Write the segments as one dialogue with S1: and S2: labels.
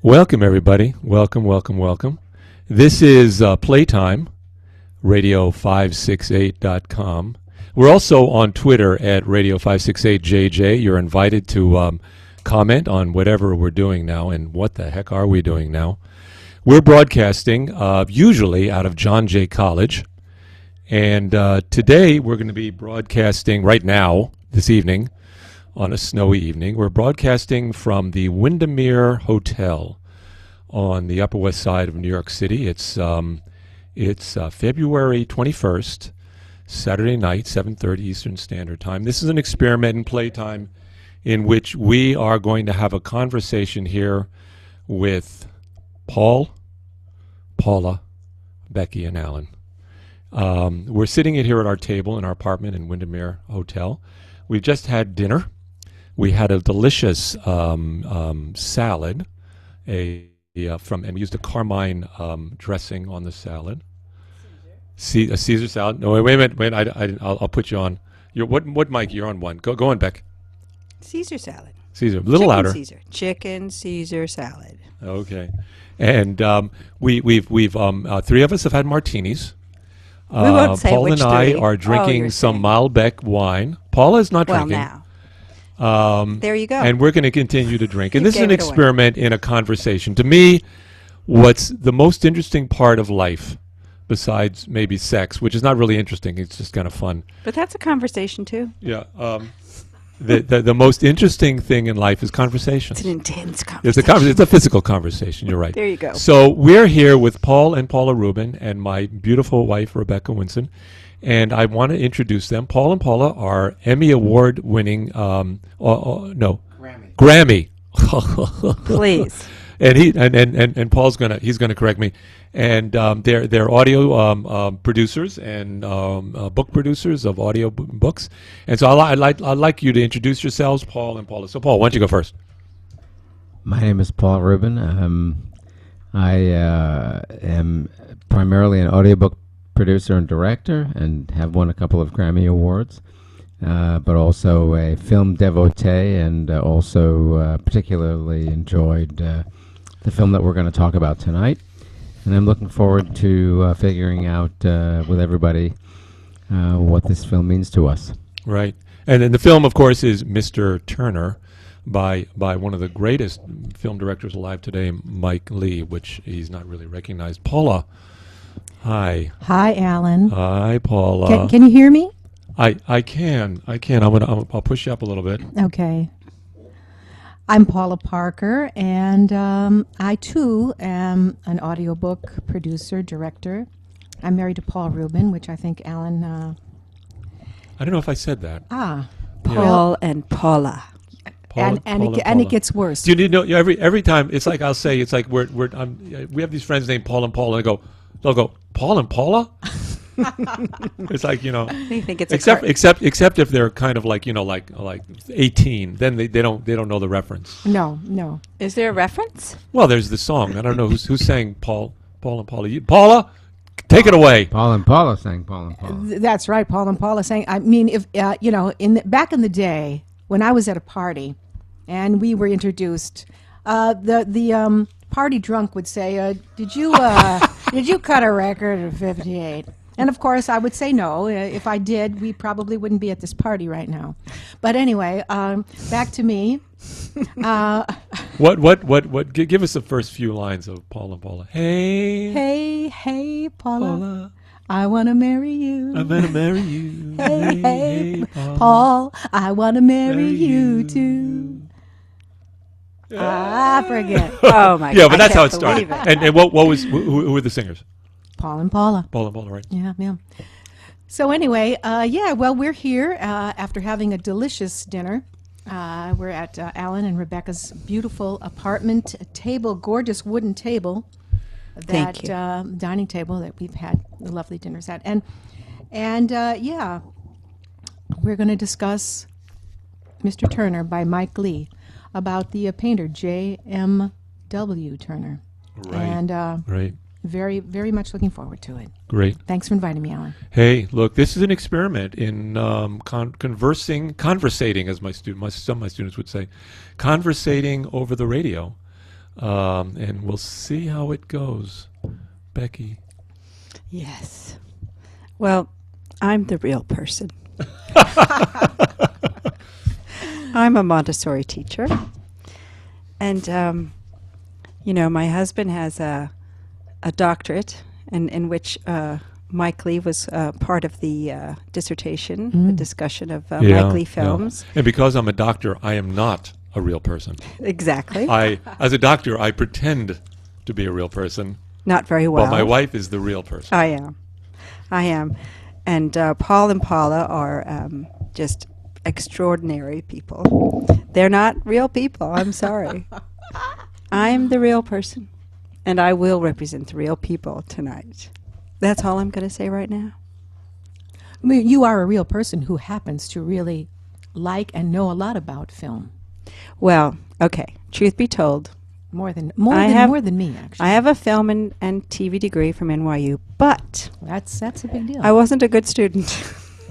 S1: Welcome, everybody. Welcome, welcome, welcome. This is Playtime, Radio568.com. We're also on Twitter at Radio568JJ. You're invited to comment on whatever we're doing now, and what the heck are we doing now? We're broadcasting usually out of John Jay College, and today we're going to be broadcasting right now, this evening, on a snowy evening. We're broadcasting from the Windermere Hotel on the Upper West Side of New York City. It's February 21st, Saturday night, 7:30 Eastern Standard Time. This is an experiment in Playtime in which we are going to have a conversation here with Paul, Paula, Becky, and Alan. We're sitting here at our table in our apartment in Windermere Hotel. We've just had dinner. We had a delicious salad, and we used a carmine dressing on the salad. A Caesar salad. No, wait a minute. I'll put you on. What mic? You're on one. Go on, Beck.
S2: Caesar salad.
S1: Caesar, a little louder.
S2: Chicken Caesar salad.
S1: Okay, and we've three of us have had martinis.
S2: We won't say
S1: Paul
S2: which
S1: and I
S2: three.
S1: are drinking some Malbec wine. Paula is not drinking.
S2: Well, now. There you go.
S1: And we're going to continue to drink. And
S2: You
S1: this is an
S2: gave it away.
S1: experiment in a conversation. To me, what's the most interesting part of life, besides maybe sex, which is not really interesting, it's just kind of fun.
S2: But that's a conversation, too.
S1: Yeah. The most interesting thing in life is conversations.
S2: It's an intense conversation.
S1: It's a physical conversation. You're right.
S2: There you go.
S1: So we're here with Paul and Paula Rubin and my beautiful wife, Rebecca Winson. And I want to introduce them. Paul and Paula are Emmy Award-winning, Grammy.
S2: Please.
S1: And Paul's he's gonna correct me. And they're audio producers and book producers of audio books. And so I'd like you to introduce yourselves, Paul and Paula. So Paul, why don't you go first?
S3: My name is Paul Rubin. I am primarily an audiobook producer and director, and have won a couple of Grammy Awards, but also a film devotee, and also particularly enjoyed the film that we're going to talk about tonight. And I'm looking forward to figuring out with everybody what this film means to us.
S1: Right. And then the film, of course, is Mr. Turner by one of the greatest film directors alive today, Mike Leigh, which he's not really recognized. Paula. Hi.
S4: Hi, Alan.
S1: Hi, Paula.
S4: Can you hear me?
S1: I can. I'll push you up a little bit.
S4: Okay. I'm Paula Parker, and I too am an audiobook producer, director. I'm married to Paul Rubin, which I think Alan.
S1: I don't know if I said that.
S2: Paul and Paula.
S4: It gets worse.
S1: Do you know every time? It's like I'll say it's like we have these friends named Paul and Paula, and they'll go Paul and Paula. It's like, you know,
S2: They think it's
S1: except if they're kind of like, you know, like 18, then they don't know the reference.
S4: No.
S2: Is there a reference?
S1: Well, there's the song. I don't know who's saying Paul and Paula. Paula, take it away.
S3: Paul and Paula sang Paul and Paula.
S4: That's right, Paul and Paula saying. I mean, if you know, back in the day when I was at a party, and we were introduced, the party drunk would say, "Did you cut a record of '58?" And of course, I would say no. If I did, we probably wouldn't be at this party right now. But anyway, back to me.
S1: What? Give us the first few lines of Paul and Paula.
S4: Hey, Paula. I want to marry you.
S1: I'm gonna marry you.
S4: Hey, Paul. I want to marry you too. Forget.
S2: Oh my!
S1: Yeah, but
S2: I
S1: that's how it
S2: can't
S1: started.
S2: believe it.
S1: And what was who were the singers?
S4: Paul and Paula.
S1: Paul and Paula, right?
S4: Yeah, yeah. So anyway, well, we're here after having a delicious dinner. We're at Alan and Rebecca's beautiful apartment table, gorgeous wooden table.
S2: Thank you.
S4: Dining table that we've had the lovely dinners at, and yeah, we're going to discuss Mr. Turner by Mike Leigh, about the painter J.M.W. Turner,
S1: Right.
S4: and
S1: Right.
S4: very, very much looking forward to it.
S1: Great.
S4: Thanks for inviting me, Alan.
S1: Hey, look, this is an experiment in conversating, as some of my students would say, conversating over the radio, and we'll see how it goes. Becky.
S2: Yes. Well, I'm the real person. I'm a Montessori teacher, and my husband has a doctorate, in which Mike Leigh was part of the dissertation, the discussion of Mike Leigh films.
S1: And because I'm a doctor, I am not a real person.
S2: Exactly.
S1: As a doctor, I pretend to be a real person,
S2: Not very well.
S1: but my wife is the real person.
S2: I am. And Paul and Paula are just extraordinary people. They're not real people. I'm sorry. I'm the real person, and I will represent the real people tonight. That's all I'm going to say right now.
S4: I mean, you are a real person who happens to really like and know a lot about film.
S2: Well, okay. Truth be told,
S4: More than
S2: me,
S4: actually.
S2: I have a film and TV degree from NYU, but
S4: That's a big deal.
S2: I wasn't a good student.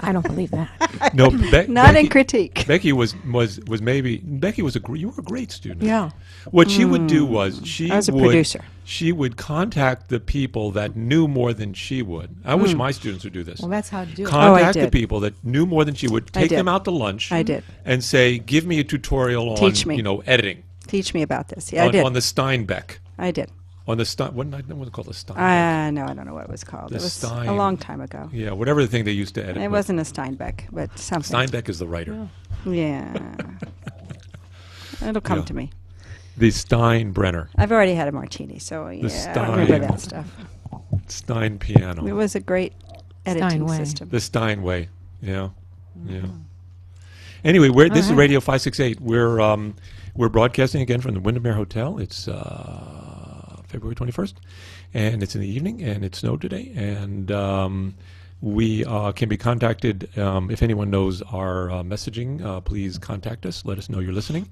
S4: I don't believe that.
S1: No,
S2: Not in critique.
S1: Becky you were a great student.
S4: Yeah.
S1: What she would do was
S2: I was a producer.
S1: she would contact the people that knew more than she would. I wish my students would do this.
S4: Well, that's how to do it.
S1: Contact the
S2: did.
S1: people that knew more than she would, take
S2: did.
S1: them out to lunch.
S2: I did.
S1: And say, give me a tutorial
S2: Teach me.
S1: on, editing.
S2: Teach me about this. Yeah, I did.
S1: On the Steinbeck.
S2: I did.
S1: On the Stein, what was it called? The Steinbeck.
S2: No, I don't know what it was called.
S1: The
S2: It was
S1: Stein.
S2: a long time ago.
S1: Yeah, whatever the thing they used to edit.
S2: It
S1: with.
S2: wasn't a Steinbeck, but something.
S1: Steinbeck is the writer.
S2: Yeah. It'll come
S1: Yeah.
S2: to me.
S1: The Steinbrenner.
S2: I've already had a martini, so yeah, I don't remember
S1: Stein.
S2: that stuff.
S1: Stein piano.
S2: It was a great editing
S4: Steinway.
S2: system.
S1: The Steinway. Yeah. Yeah. Anyway, this is
S4: right.
S1: Radio 568. We're broadcasting again from the Windermere Hotel. It's February 21st, and it's in the evening, and it snowed today, and we can be contacted if anyone knows our messaging. Please contact us. Let us know you're listening,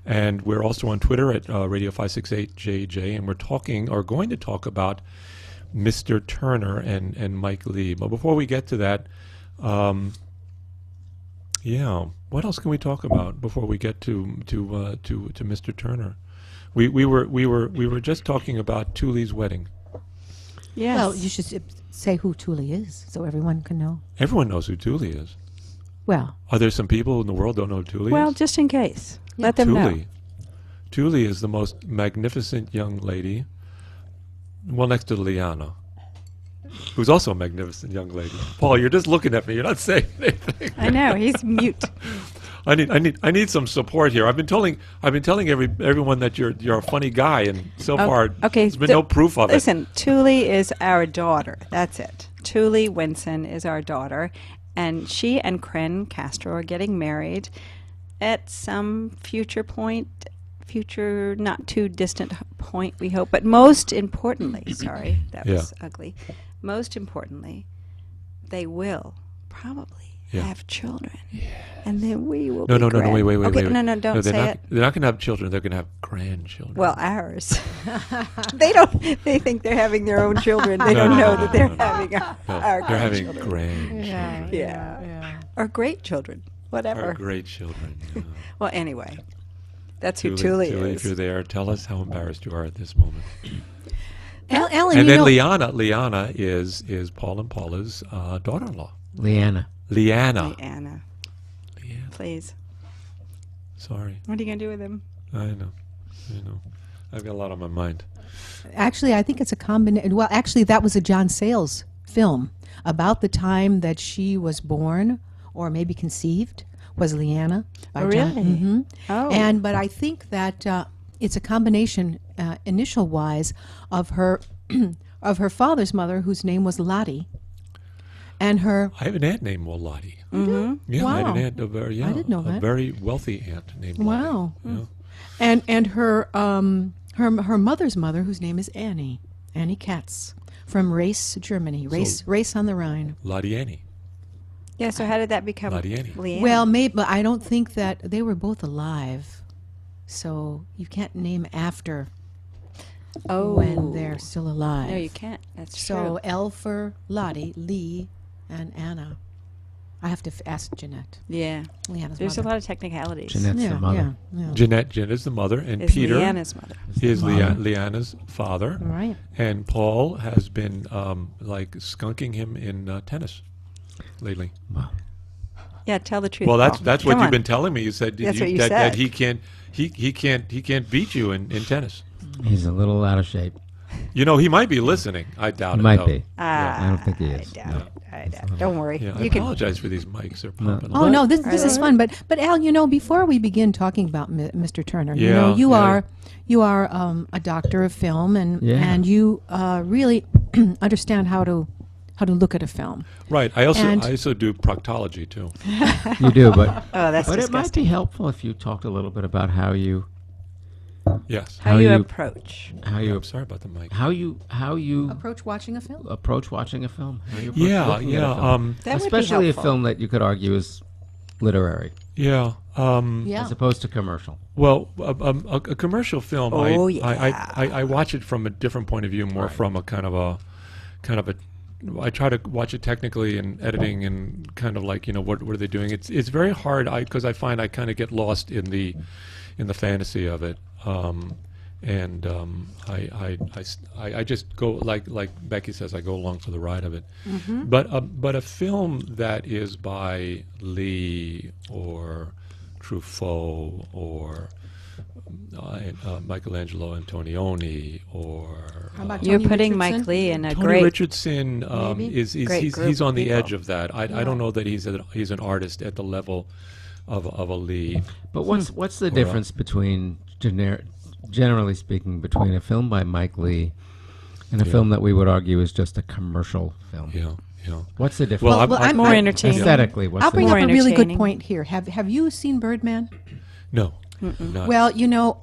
S1: and we're also on Twitter at Radio568JJ, and we're going to talk about Mr. Turner and Mike Leigh. But before we get to that, what else can we talk about before we get to Mr. Turner? We were just talking about Thule's wedding.
S2: Yes.
S4: Well, you should say who Thule is so everyone can know.
S1: Everyone knows who Thule is.
S4: Well,
S1: Are there some people in the world don't know who Thule
S2: Well,
S1: is?
S2: just in case. Let them know.
S1: Thule is the most magnificent young lady, well, next to Liana, who's also a magnificent young lady. Paul, you're just looking at me. You're not saying anything.
S2: I know, he's mute.
S1: I need some support here. I've been telling everyone that you're a funny guy, and so far there's been no proof of
S2: Listen, Thule is our daughter. That's it. Thule Winson is our daughter, and she and Kren Castro are getting married at some future not too distant point, we hope. But most importantly, sorry, that was ugly. Most importantly, they will probably have children, and then we will.
S1: No, wait.
S2: Okay, no, don't say it.
S1: They're not going to have children. They're going to have grandchildren.
S2: Well, ours. They don't. They think they're having their own children. They don't know that they're having our
S1: they're having
S2: grandchildren.
S1: grandchildren.
S2: Yeah. Or great children. Whatever.
S1: Our great children. Yeah.
S2: Well, anyway, that's who Thule is.
S1: If you're there, tell us how embarrassed you are at this moment.
S4: Alan,
S1: And
S4: you
S1: then
S4: know,
S1: Liana is Paul and Paula's daughter-in-law.
S3: Leanna.
S1: Liana.
S2: Anna, please.
S1: Sorry.
S2: What are you going to do with him?
S1: I know. I've got a lot on my mind.
S4: actually, I think it's a combination. Well, actually, that was a John Sayles film about the time that she was born or maybe conceived. Was Leanna by
S2: Oh,
S4: John.
S2: really?
S4: Mm-hmm.
S2: Oh.
S4: But I think that it's a combination, initial wise, of her of her father's mother, whose name was Lottie, and her.
S1: I have an aunt named Lottie.
S2: Mm-hmm.
S1: Yeah, I had an
S4: Wow.
S1: aunt,
S4: I didn't know
S1: a
S4: that.
S1: very wealthy aunt named
S4: Wow.
S1: Lottie. Yeah.
S4: And her mother's mother, whose name is Annie Katz, from Race, Germany. Race on the Rhine.
S1: Lottie Annie.
S2: Yeah, so how did that become
S1: Lottie Annie.
S2: Leanne?
S4: Well, maybe I don't think that they were both alive, so you can't name after when they're still alive.
S2: No, you can't. That's
S4: So
S2: true.
S4: L for Lottie, Lee, and Anna. I have to ask Jeanette.
S2: Yeah.
S4: Leanna's
S2: There's
S4: mother.
S2: a lot of technicalities.
S3: Jeanette's the mother.
S4: Yeah.
S1: Jeanette is the mother, and
S2: Is
S1: Peter
S2: Leanna's mother.
S1: is
S3: Mom.
S1: Leanna's father.
S4: Right.
S1: And Paul has been like skunking him in tennis lately.
S3: Wow.
S2: Yeah, tell the truth.
S1: Well, that's
S2: Paul.
S1: what
S2: Come
S1: you've
S2: on.
S1: been telling me. You said
S2: That's what you
S1: that
S2: said.
S1: he can't beat you in tennis.
S3: He's a little out of shape.
S1: You know, he might be listening. I doubt it.
S3: Might
S1: though.
S3: be. I don't think he is.
S2: I doubt it. I doubt it. Don't worry.
S1: Yeah, I
S2: You can.
S1: apologize for these mics. They're
S3: No.
S1: popping.
S4: Oh
S1: up.
S4: no, this is
S2: they?
S4: fun. But Al, before we begin talking about Mr. Turner,
S1: Yeah,
S4: you
S1: yeah.
S4: are a doctor of film, and
S3: Yeah.
S4: you really understand how to look at a film.
S1: Right. I
S4: And-
S1: also do proctology too.
S3: You do, but
S2: Oh, that's
S3: but it might
S2: disgusting.
S3: be helpful if you talked a little bit about how you
S1: Yes.
S2: How
S3: how
S2: you
S3: you-
S2: approach.
S1: I'm sorry about the mic.
S3: how you
S4: Approach watching a film.
S3: approach watching a film. How you approach
S1: Yeah,
S3: looking at a
S1: yeah,
S3: film.
S2: That would be
S3: especially a
S2: helpful.
S3: film that you could argue is literary
S1: yeah.
S4: Yeah.
S3: as opposed to commercial.
S1: Well, a commercial film,
S2: Oh,
S1: I watch it from a different point of view, more from a kind of a. I try to watch it technically and editing and kind of like, what are they doing? It's very hard because I find I kind of get lost in the fantasy of it, and I just go like Becky says, I go along for the ride of it.
S2: Mm-hmm.
S1: But a film that is by Leigh or Truffaut or Michelangelo Antonioni or
S4: How about
S2: You're
S4: Tony
S2: putting
S4: Richardson?
S2: Mike Leigh in a
S1: Tony
S2: great.
S1: Richardson
S4: Maybe.
S1: is
S2: Great
S1: he's
S2: group
S1: on the
S2: people.
S1: edge of that. I don't know that he's an artist at the level of a Leigh.
S3: But what's the difference between generally speaking between a film by Mike Leigh and a film that we would argue is just a commercial film?
S1: Yeah.
S3: What's the difference?
S1: Well, I'm
S2: More entertaining.
S3: Aesthetically, what's
S4: I'll
S3: the
S4: bring
S2: More
S4: up a really good
S2: entertaining.
S4: point here. Have you seen Birdman?
S1: no. Not.
S4: Well, do you know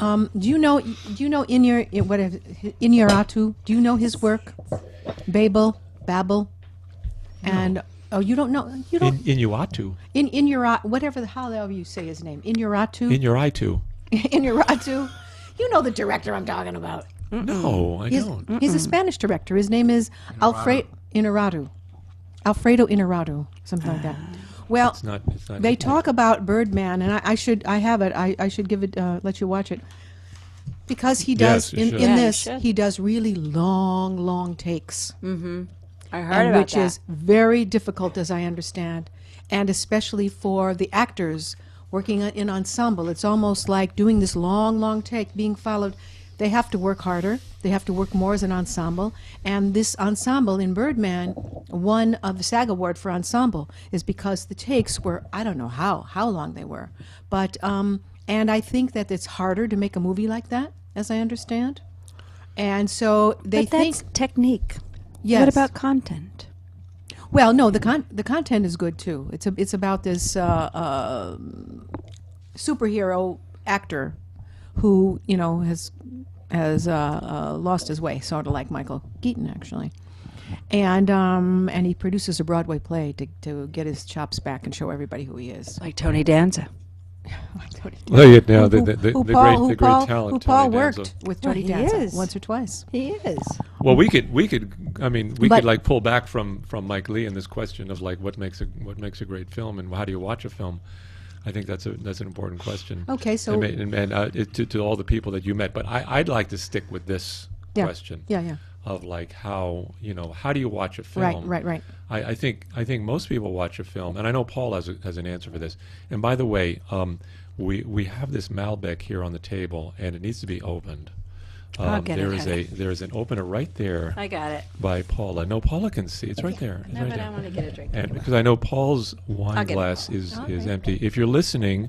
S4: Inarritu? Do you know his work? Babel, and you don't know
S1: Inuatu.
S4: however you say his name, Inarritu.
S1: Inuatu.
S4: Inarritu. You know the director I'm talking about.
S1: No, I don't.
S4: He's a Spanish director. His name is Alfredo Inarritu, something like that. Well,
S1: It's not.
S4: they talk about Birdman, and I should give it, let you watch it, because he does
S1: Yes, you should.
S2: Yeah, you
S4: this.
S2: should.
S4: He does really long takes,
S2: I heard
S4: and
S2: about
S4: which
S2: that.
S4: is very difficult, as I understand, and especially for the actors working in ensemble. It's almost like doing this long take, being followed. They have to work harder. They have to work more as an ensemble. And this ensemble in Birdman won the SAG Award for ensemble is because the takes were, I don't know how long they were. But, and I think that it's harder to make a movie like that, as I understand. And so they
S2: But that's
S4: think,
S2: technique.
S4: yes.
S2: What about content?
S4: Well, no, the content is good too. It's about this superhero actor who has lost his way, sort of like Michael Keaton actually, and he produces a Broadway play to get his chops back and show everybody who he is.
S2: Like Tony Danza.
S1: Well, yeah, now the great
S4: Who
S1: talent.
S4: Paul
S1: Tony
S4: worked
S1: Danza.
S4: with
S2: Well,
S4: Tony
S2: he
S4: Danza
S2: is.
S4: once or twice.
S2: He is.
S1: Well, we could. I mean, we
S4: But-
S1: could like pull back from Mike Leigh in this question of like what makes a great film and how do you watch a film. I think that's an important question.
S4: Okay, so
S1: to all the people that you met, but I'd like to stick with this
S4: Yeah.
S1: question
S4: yeah.
S1: of like how do you watch a film?
S4: Right.
S1: I think most people watch a film, and I know Paul has an answer for this. And by the way, we have this Malbec here on the table, and it needs to be opened.
S2: I'll get
S1: there
S2: it.
S1: is an opener right there
S2: I got it.
S1: by Paula. No, Paula can see. It's right there. It's
S2: No,
S1: right
S2: but
S1: there.
S2: I want to get a drink.
S1: And because I know Paul's wine
S2: I'll get it.
S1: glass is empty. If you're listening,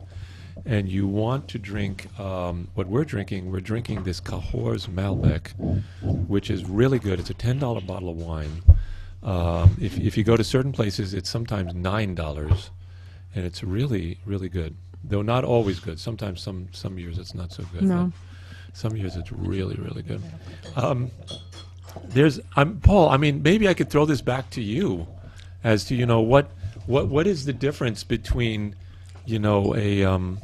S1: and you want to drink what we're drinking this Cahors Malbec, which is really good. It's a $10 bottle of wine. If you go to certain places, it's sometimes $9, and it's really, really good. Though not always good. Sometimes some years it's not so good.
S4: No.
S1: Some years it's really, really good. Paul, I mean, maybe I could throw this back to you as to, what is the difference between, an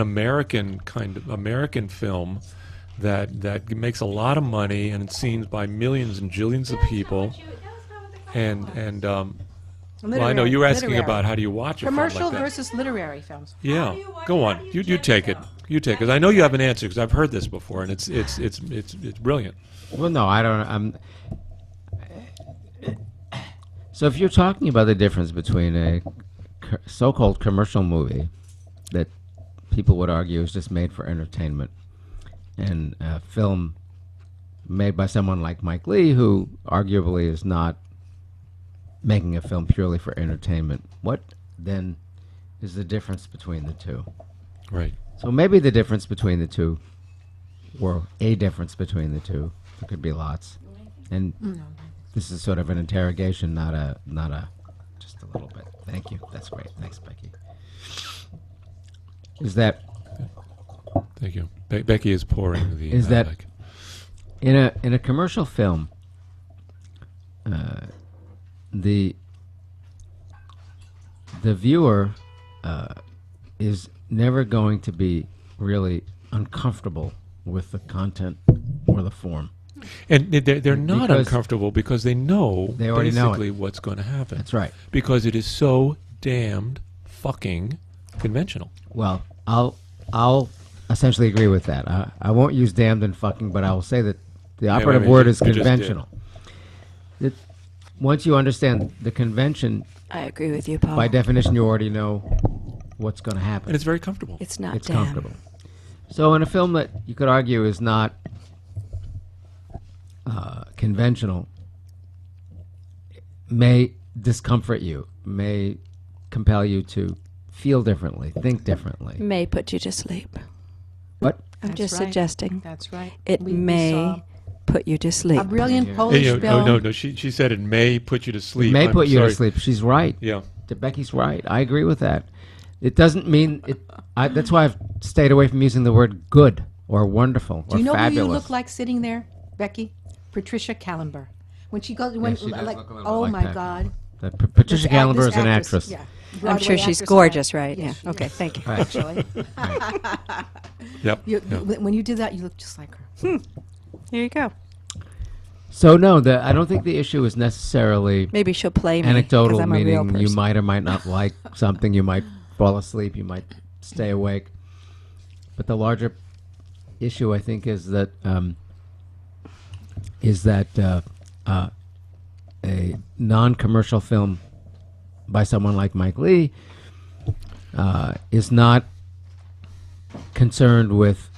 S1: American film that makes a lot of money and it's seen by millions and jillions of people, and well, I know you were asking about how do you watch a film
S4: commercial
S1: like that.
S4: versus literary films.
S1: Yeah, go on. You take it. You take it. 'Cause I know you have an answer because I've heard this before, and it's brilliant.
S3: Well, no, I don't. So if you're talking about the difference between a so-called commercial movie that people would argue is just made for entertainment and a film made by someone like Mike Leigh, who arguably is not making a film purely for entertainment, what then is the difference between the two?
S1: Right.
S3: So maybe the difference between the two, or a difference between the two, there could be lots, and this is sort of an interrogation, not a, just a little bit. Thank you. That's great. Thanks, Becky. Is that
S1: Thank you. Becky is pouring the.
S3: Is that-
S1: Malbec.
S3: in a commercial film, the viewer is never going to be really uncomfortable with the content or the form.
S1: And they're not
S3: Because
S1: uncomfortable because they know
S3: They already know it.
S1: basically what's going to happen.
S3: That's right.
S1: Because it is so damned fucking conventional.
S3: Well, I'll essentially agree with that. I won't use damned and fucking, but I will say that the operative word is
S1: you just did.
S3: conventional. Once you understand the convention,
S2: I agree with you, Paul.
S3: by definition, you already know what's going to happen.
S1: And it's very comfortable.
S2: It's not
S3: It's
S2: damn.
S3: comfortable. So in a film that you could argue is not conventional, may discomfort you, may compel you to feel differently, think differently.
S2: May put you to sleep.
S3: What?
S2: I'm
S4: That's
S2: just
S4: right.
S2: suggesting
S4: That's right.
S2: it
S4: We
S2: may
S4: saw
S2: put you to sleep.
S4: a brilliant
S3: Yeah.
S4: Polish film.
S1: No. She said it may put you to sleep.
S3: May
S1: I'm
S3: put you
S1: sorry.
S3: to sleep. She's right.
S1: Yeah.
S3: Becky's right. I agree with that. It doesn't mean it. That's why I've stayed away from using the word good or wonderful
S4: Do
S3: or
S4: you know
S3: fabulous.
S4: who you look like sitting there, Becky? Patricia Callenber. When she goes, when
S3: she does
S4: like,
S3: look a little
S4: oh
S3: like
S4: my
S3: that.
S4: God,
S3: Patricia
S4: This
S3: Callenber is an
S4: actress,
S3: actress.
S4: Yeah,
S2: I'm
S4: Broadway
S2: sure she's
S4: actress.
S2: gorgeous, right?
S4: Yes,
S2: Yeah. Okay,
S4: yes.
S2: thank you.
S3: Right.
S4: Actually,
S1: Yep.
S4: you,
S1: yeah.
S4: when you do that, you look just like her.
S2: Here you go.
S3: So no, I don't think the issue is necessarily
S2: Maybe she'll play me 'cause
S3: anecdotal,
S2: I'm a real
S3: meaning you
S2: person.
S3: might or might not like something. You might fall asleep. You might stay awake. But the larger issue, I think, is that a non-commercial film by someone like Mike Leigh is not concerned with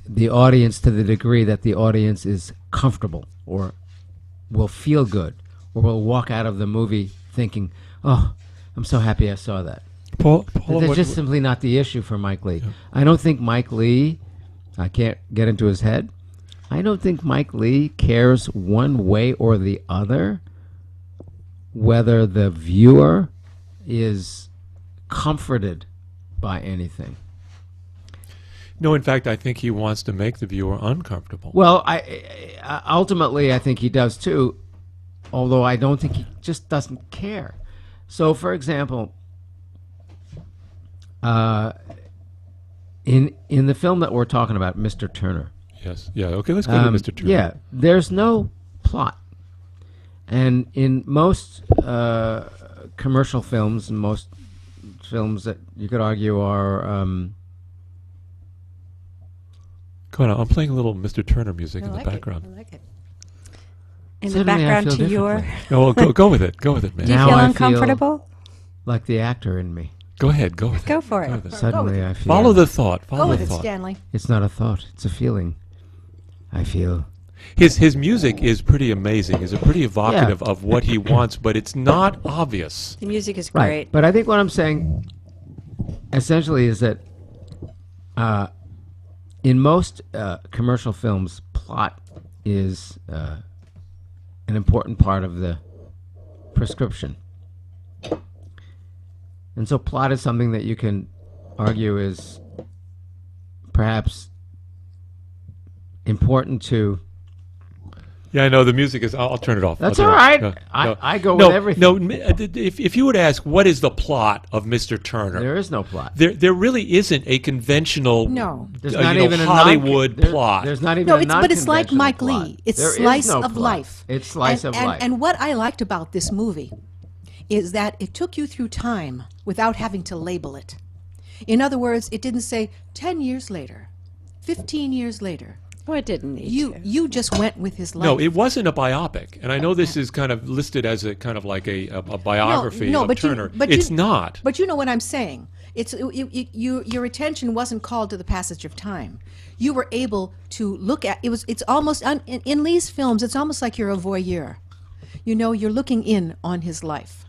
S3: the audience to the degree that the audience is comfortable or will feel good or will walk out of the movie thinking, oh, I'm so happy I saw that.
S1: Paula,
S3: That's just simply not the issue for Mike Leigh. I don't think Mike Leigh, I can't get into his head, I don't think Mike Leigh cares one way or the other whether the viewer is comforted by anything.
S1: No, in fact, I think he wants to make the viewer uncomfortable.
S3: Well, I ultimately I think he does too, although I don't think he just doesn't care. So, for example, in the film that we're talking about, Mr. Turner.
S1: Yes. Yeah. Okay. Let's go to Mr. Turner.
S3: Yeah, there's no plot, and in most commercial films, and most films that you could argue are
S1: Go on. I'm playing a little Mr. Turner music
S4: I
S1: in
S4: like
S1: the background.
S4: It. I like it.
S2: In the
S3: Suddenly I
S2: background
S3: feel
S2: to your.
S3: differently.
S1: No, well, go with it. Go with it, man.
S2: Do you
S3: Now
S2: feel
S3: I feel-
S2: uncomfortable?
S3: like the actor in me.
S1: Go ahead. Go with it.
S2: Go for it.
S1: Go with it.
S3: Suddenly I feel.
S1: Follow the thought. Follow
S4: Go
S1: the
S4: with it,
S1: thought.
S4: Stanley.
S3: It's not a thought; it's a feeling. I feel
S1: His music is pretty amazing. Is pretty evocative of what he wants, but it's not obvious.
S2: The music is
S3: Right.
S2: great.
S3: But I think what I'm saying essentially is that in most commercial films, plot is an important part of the prescription. And so plot is something that you can argue is perhaps important to...
S1: Yeah, I know the music is. I'll turn it off.
S3: That's
S1: I'll turn
S3: all
S1: it
S3: right.
S1: off.
S3: I go with everything.
S1: No, if you would ask, what is the plot of Mr. Turner?
S3: There is no plot.
S1: There really isn't a conventional
S4: No.
S3: There's not even a
S1: Hollywood plot.
S3: There's not even
S4: No,
S3: a
S4: but it's like
S3: non-conventional
S4: Mike
S3: plot.
S4: Leigh. It's
S3: There is
S4: slice
S3: no
S4: of
S3: plot.
S4: life.
S3: It's slice of life.
S4: And what I liked about this movie is that it took you through time without having to label it. In other words, it didn't say 10 years later, 15 years later.
S2: Oh, it didn't need to.
S4: You just went with his life.
S1: No, it wasn't a biopic, and I know this is kind of listed as a kind of like a biography of Turner. It's not.
S4: But you know what I'm saying. It's your attention wasn't called to the passage of time. You were able to look at it. It's almost in Leigh's films. It's almost like you're a voyeur. You know, you're looking in on his life,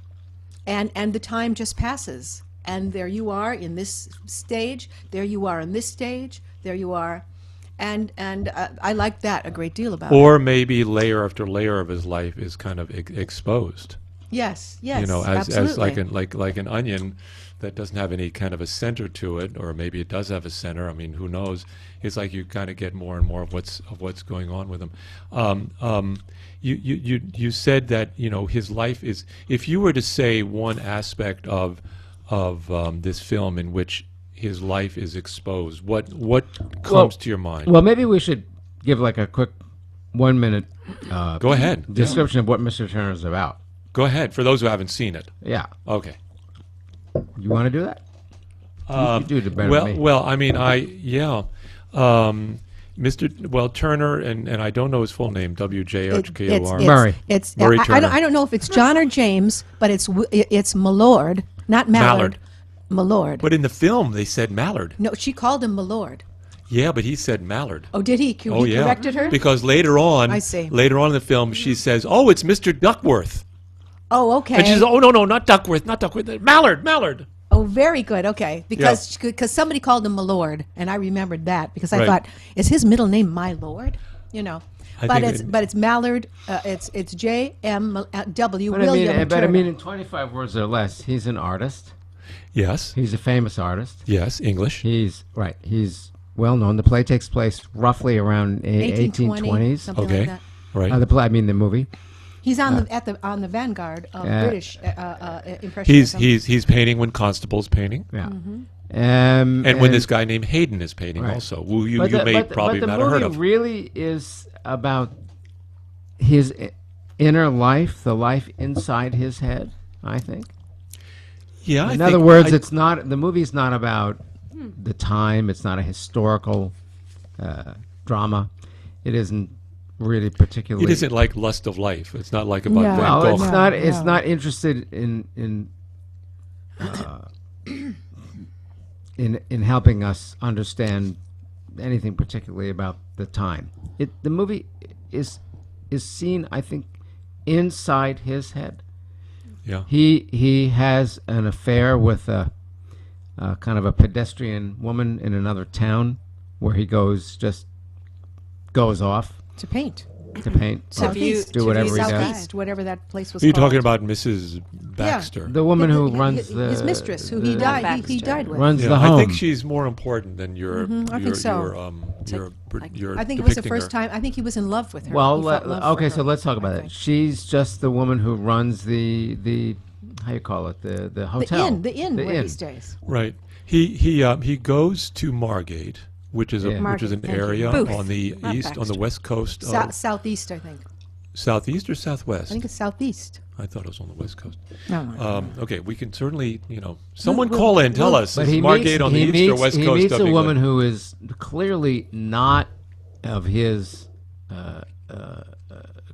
S4: and the time just passes. And there you are in this stage. There you are in this stage. There you are. And I like that a great deal about it.
S1: Or maybe layer after layer of his life is kind of exposed.
S4: Yes,
S1: You know, as
S4: absolutely.
S1: like an onion that doesn't have any kind of a center to it, or maybe it does have a center. I mean, who knows? It's like you kind of get more and more of what's going on with him. You said that, you know, his life is. If you were to say one aspect of this film in which his life is exposed, what comes to your mind?
S3: Well, maybe we should give like a quick 1 minute
S1: Go ahead.
S3: description of what Mr. Turner is about.
S1: Go ahead, for those who haven't seen it.
S3: Yeah.
S1: Okay.
S3: You want to do that? You do it better
S1: Well,
S3: than me.
S1: well, I mean, Turner, and I don't know his full name, W-J-H-K-O-R.
S3: Murray.
S1: Murray
S4: I
S1: Turner.
S4: don't know if it's John or James, but it's Millord, not Mallard. Millord.
S1: But in the film, they said Mallard.
S4: No, she called him Millord.
S1: Yeah, but he said Mallard.
S4: Oh, did he?
S1: Oh,
S4: He
S1: yeah.
S4: corrected her?
S1: Because later on,
S4: I see.
S1: Later on in the film, she says, "Oh, it's Mr. Duckworth,"
S4: Oh, okay.
S1: and she says, "Oh, no, not Duckworth, Mallard."
S4: Oh, very good. Okay, because somebody called him Millord, and I remembered that because I
S1: Right.
S4: thought, is his middle name My Lord? You know,
S1: I
S4: but
S1: think
S4: it's Mallard. It's J-M-W
S3: But
S4: William
S3: I
S4: Turner.
S3: mean, in 25 words or less, he's an artist.
S1: Yes,
S3: He's a famous artist.
S1: yes, English.
S3: He's well known. The play takes place roughly around
S4: 1820,
S3: 1820s.
S4: something
S1: Okay,
S4: like that.
S1: right.
S3: The movie.
S4: He's on the vanguard of British impressionism.
S1: He's painting when Constable's painting,
S3: Yeah.
S1: and when this guy named Hayden is painting
S3: Right.
S1: also, who you
S3: But
S1: may probably
S3: but
S1: not
S3: the
S1: have heard
S3: movie
S1: of.
S3: really is about his inner life, the life inside his head, I think.
S1: Yeah,
S3: In other words, the movie's not about the time. It's not a historical drama. It isn't really particularly.
S1: it isn't like Lust of Life. It's not like about
S4: No.
S1: Van
S3: Well,
S1: Gogh.
S3: it's
S4: No,
S3: not. It's
S4: no.
S3: not interested in helping us understand anything particularly about the time. The movie is seen, I think, inside his head.
S1: Yeah.
S3: He has an affair with a kind of a pedestrian woman in another town, where he goes off
S4: to paint.
S3: to paint, or
S4: Southeast.
S3: do whatever he does.
S4: Southeast, whatever that place was
S1: Are you
S4: called.
S1: talking about Mrs. Baxter?
S3: The woman who
S4: His-
S3: runs
S4: his mistress, who he
S3: the-
S4: died. He died with.
S3: runs
S1: Yeah,
S3: the home.
S1: I think she's more important than your.
S4: I think so.
S1: Your
S4: I think it was the
S1: depicting
S4: first
S1: her.
S4: time. I think he was in love with her.
S3: Well,
S4: He felt love for
S3: okay,
S4: her,
S3: so let's talk about
S4: I
S3: it.
S4: think.
S3: She's just the woman who runs the how you call it, the hotel,
S4: The inn where he stays.
S1: Right. He goes to Margate, which is
S3: Yeah.
S1: which is
S4: Margate,
S1: an
S4: thank you.
S1: area
S2: Booth,
S1: on the
S2: not
S1: east, on the
S2: Baxter.
S1: west coast
S4: Sou-
S1: of
S4: southeast, I think.
S1: southeast or
S4: I
S1: southwest.
S4: think it's southeast.
S1: I thought it was on the west coast.
S4: No.
S1: Okay, we can certainly, someone call in, tell us.
S3: But
S1: Is
S3: he
S1: Margate
S3: meets,
S1: on the
S3: he
S1: east
S3: meets,
S1: or west
S3: he
S1: coast
S3: meets
S1: of
S3: a
S1: England?
S3: woman who is clearly not of his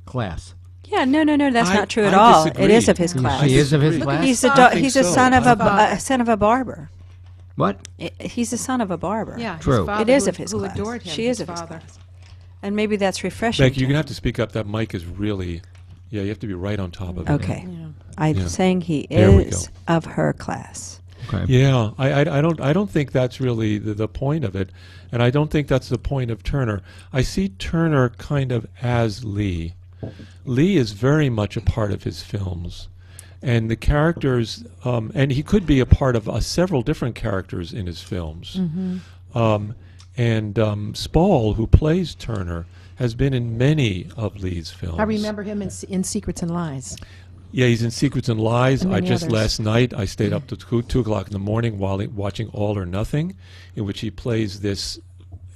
S3: class.
S2: Yeah, no, that's
S1: I-
S2: not true at
S1: I
S2: all.
S1: disagree.
S2: It is of his
S3: She
S2: class.
S3: is of his
S1: disagree.
S3: class.
S2: He's a
S1: I think
S2: he's a
S1: so.
S2: son of
S4: Father.
S2: a son of a barber.
S3: What?
S2: He's the son of a barber.
S4: Yeah, his
S3: True.
S4: father
S2: It is
S4: who-
S2: of his
S4: who
S2: class.
S4: adored him.
S2: She is
S4: his
S2: of his
S4: father.
S2: class. And maybe that's refreshing.
S1: Becky,
S2: to
S1: you're going to
S2: him.
S1: have to speak up. That mic is really, you have to be right on top of it.
S2: Okay.
S4: Yeah.
S2: I'm
S1: Yeah.
S2: saying he
S1: There we
S2: is
S1: go.
S2: of her class.
S3: Okay.
S1: Yeah, I don't think that's really the point of it, and I don't think that's the point of Turner. I see Turner kind of as Leigh. Leigh is very much a part of his films, and the characters, and he could be a part of several different characters in his films. Spall, who plays Turner, has been in many of Leigh's films.
S4: I remember him in Secrets and Lies.
S1: Yeah, he's in Secrets and Lies.
S4: And
S1: I
S4: many
S1: just
S4: others.
S1: last night I stayed up to 2 o'clock in the morning while watching All or Nothing, in which he plays this.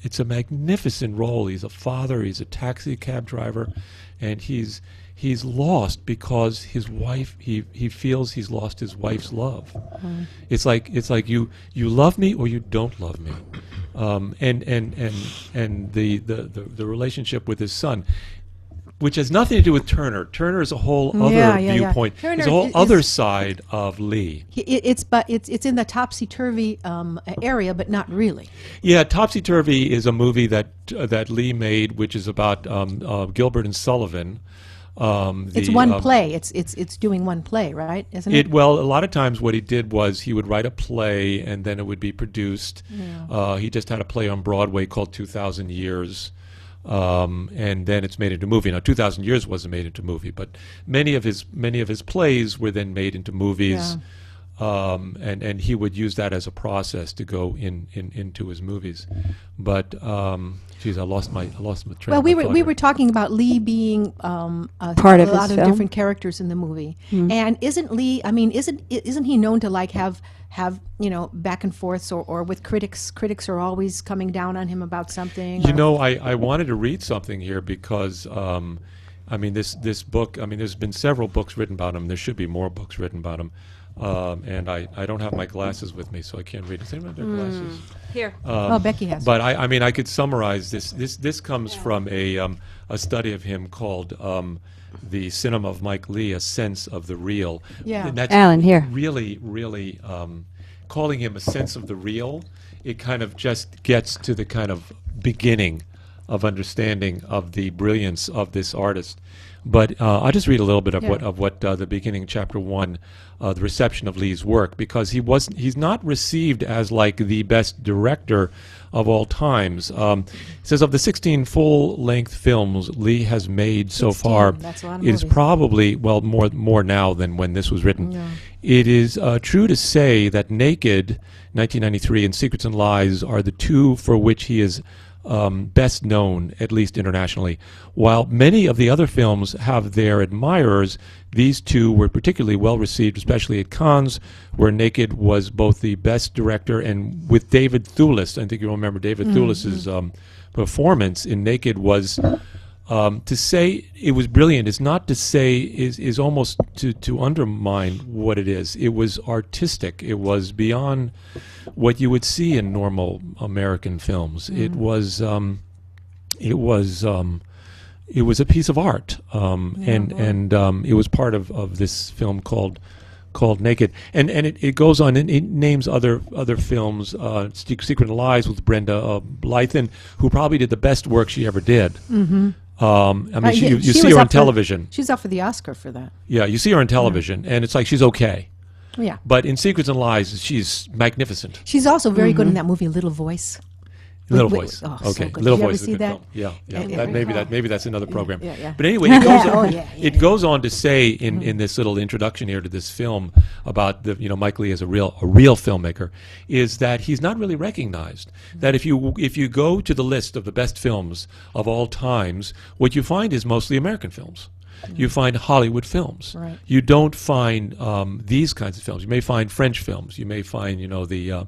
S1: It's a magnificent role. He's a father. He's a taxi cab driver, and he's lost because his wife. He feels he's lost his wife's love. It's like you love me or you don't love me, and the relationship with his son, which has nothing to do with Turner. Turner is a whole other
S4: Yeah, yeah, yeah.
S1: viewpoint.
S4: Turner
S1: It's a whole
S4: is-
S1: other side of Leigh.
S4: It's in the topsy-turvy area, but not really.
S1: Yeah, Topsy Turvy is a movie that Leigh made, which is about Gilbert and Sullivan.
S4: It's one play. It's doing one play, right? Isn't it?
S1: Well, a lot of times what he did was he would write a play and then it would be produced.
S4: Yeah.
S1: He just had a play on Broadway called 2,000 Years. And then it's made into a movie. Now, 2,000 Years wasn't made into a movie, but many of his plays were then made into movies, and he would use that as a process to go into his movies. But geez, I lost my train.
S4: Well,
S1: of
S4: we
S1: thought
S4: were
S1: here.
S4: talking about Leigh being
S2: Part
S4: a
S2: of
S4: lot
S2: his
S4: of
S2: film.
S4: different characters in the movie, and isn't Leigh? I mean, isn't he known to like have back and forths or with critics? Critics are always coming down on him about something.
S1: You know, I wanted to read something here because I mean this book. I mean, there's been several books written about him. There should be more books written about him. And I don't have my glasses with me, so I can't read. Does anyone have their glasses?
S2: Here.
S4: Becky has.
S1: But I mean, I could summarize this. This comes from a study of him called "The Cinema of Mike Leigh: A Sense of the Real."
S4: Yeah.
S1: And that's
S2: Alan, here.
S1: really calling him a sense of the real. It kind of just gets to the kind of beginning of understanding of the brilliance of this artist. But I'll just read a little bit of what the beginning, chapter 1, the reception of Leigh's work, because he's not received as like the best director of all times. It says of the 16 full-length films Leigh has made so
S4: 16,
S1: far,
S4: that's a lot of
S1: it is
S4: movies.
S1: probably more now than when this was written.
S4: Yeah.
S1: It is true to say that Naked, 1993, and Secrets and Lies are the two for which he is best known, at least internationally. While many of the other films have their admirers, these two were particularly well received, especially at Cannes, where Naked was both the best director, and with David Thewlis, I think you'll remember David Thewlis's performance in Naked was, to say it was brilliant is not to say, is almost to undermine what it is. It was artistic. It was beyond what you would see in normal American films. It was a piece of art, and it was part of this film called Naked, and it goes on and it names other films, Secret and Lies with Brenda Blythen, who probably did the best work she ever did. I mean, you
S4: She
S1: see
S4: was
S1: her on
S4: up for-
S1: television.
S4: She's up for the Oscar for that.
S1: Yeah, you see her on television, and it's like she's okay.
S4: Yeah.
S1: But in Secrets and Lies, she's magnificent.
S4: She's also very good in that movie Little Voice.
S1: Little
S4: Wait,
S1: Voice.
S4: oh, so
S1: Okay,
S4: good.
S1: Little
S4: Did you ever
S1: Voice is a
S4: see
S1: good
S4: that?
S1: film. Yeah, yeah.
S4: Yeah, yeah.
S1: Maybe that's another program.
S4: Yeah, yeah.
S1: But anyway, it goes on,
S4: yeah.
S1: it goes on to say in this little introduction here to this film about Mike Leigh as a real filmmaker, is that he's not really recognized. That if you go to the list of the best films of all times, what you find is mostly American films. You find Hollywood films.
S4: Right.
S1: You don't find these kinds of films. You may find French films. You may find the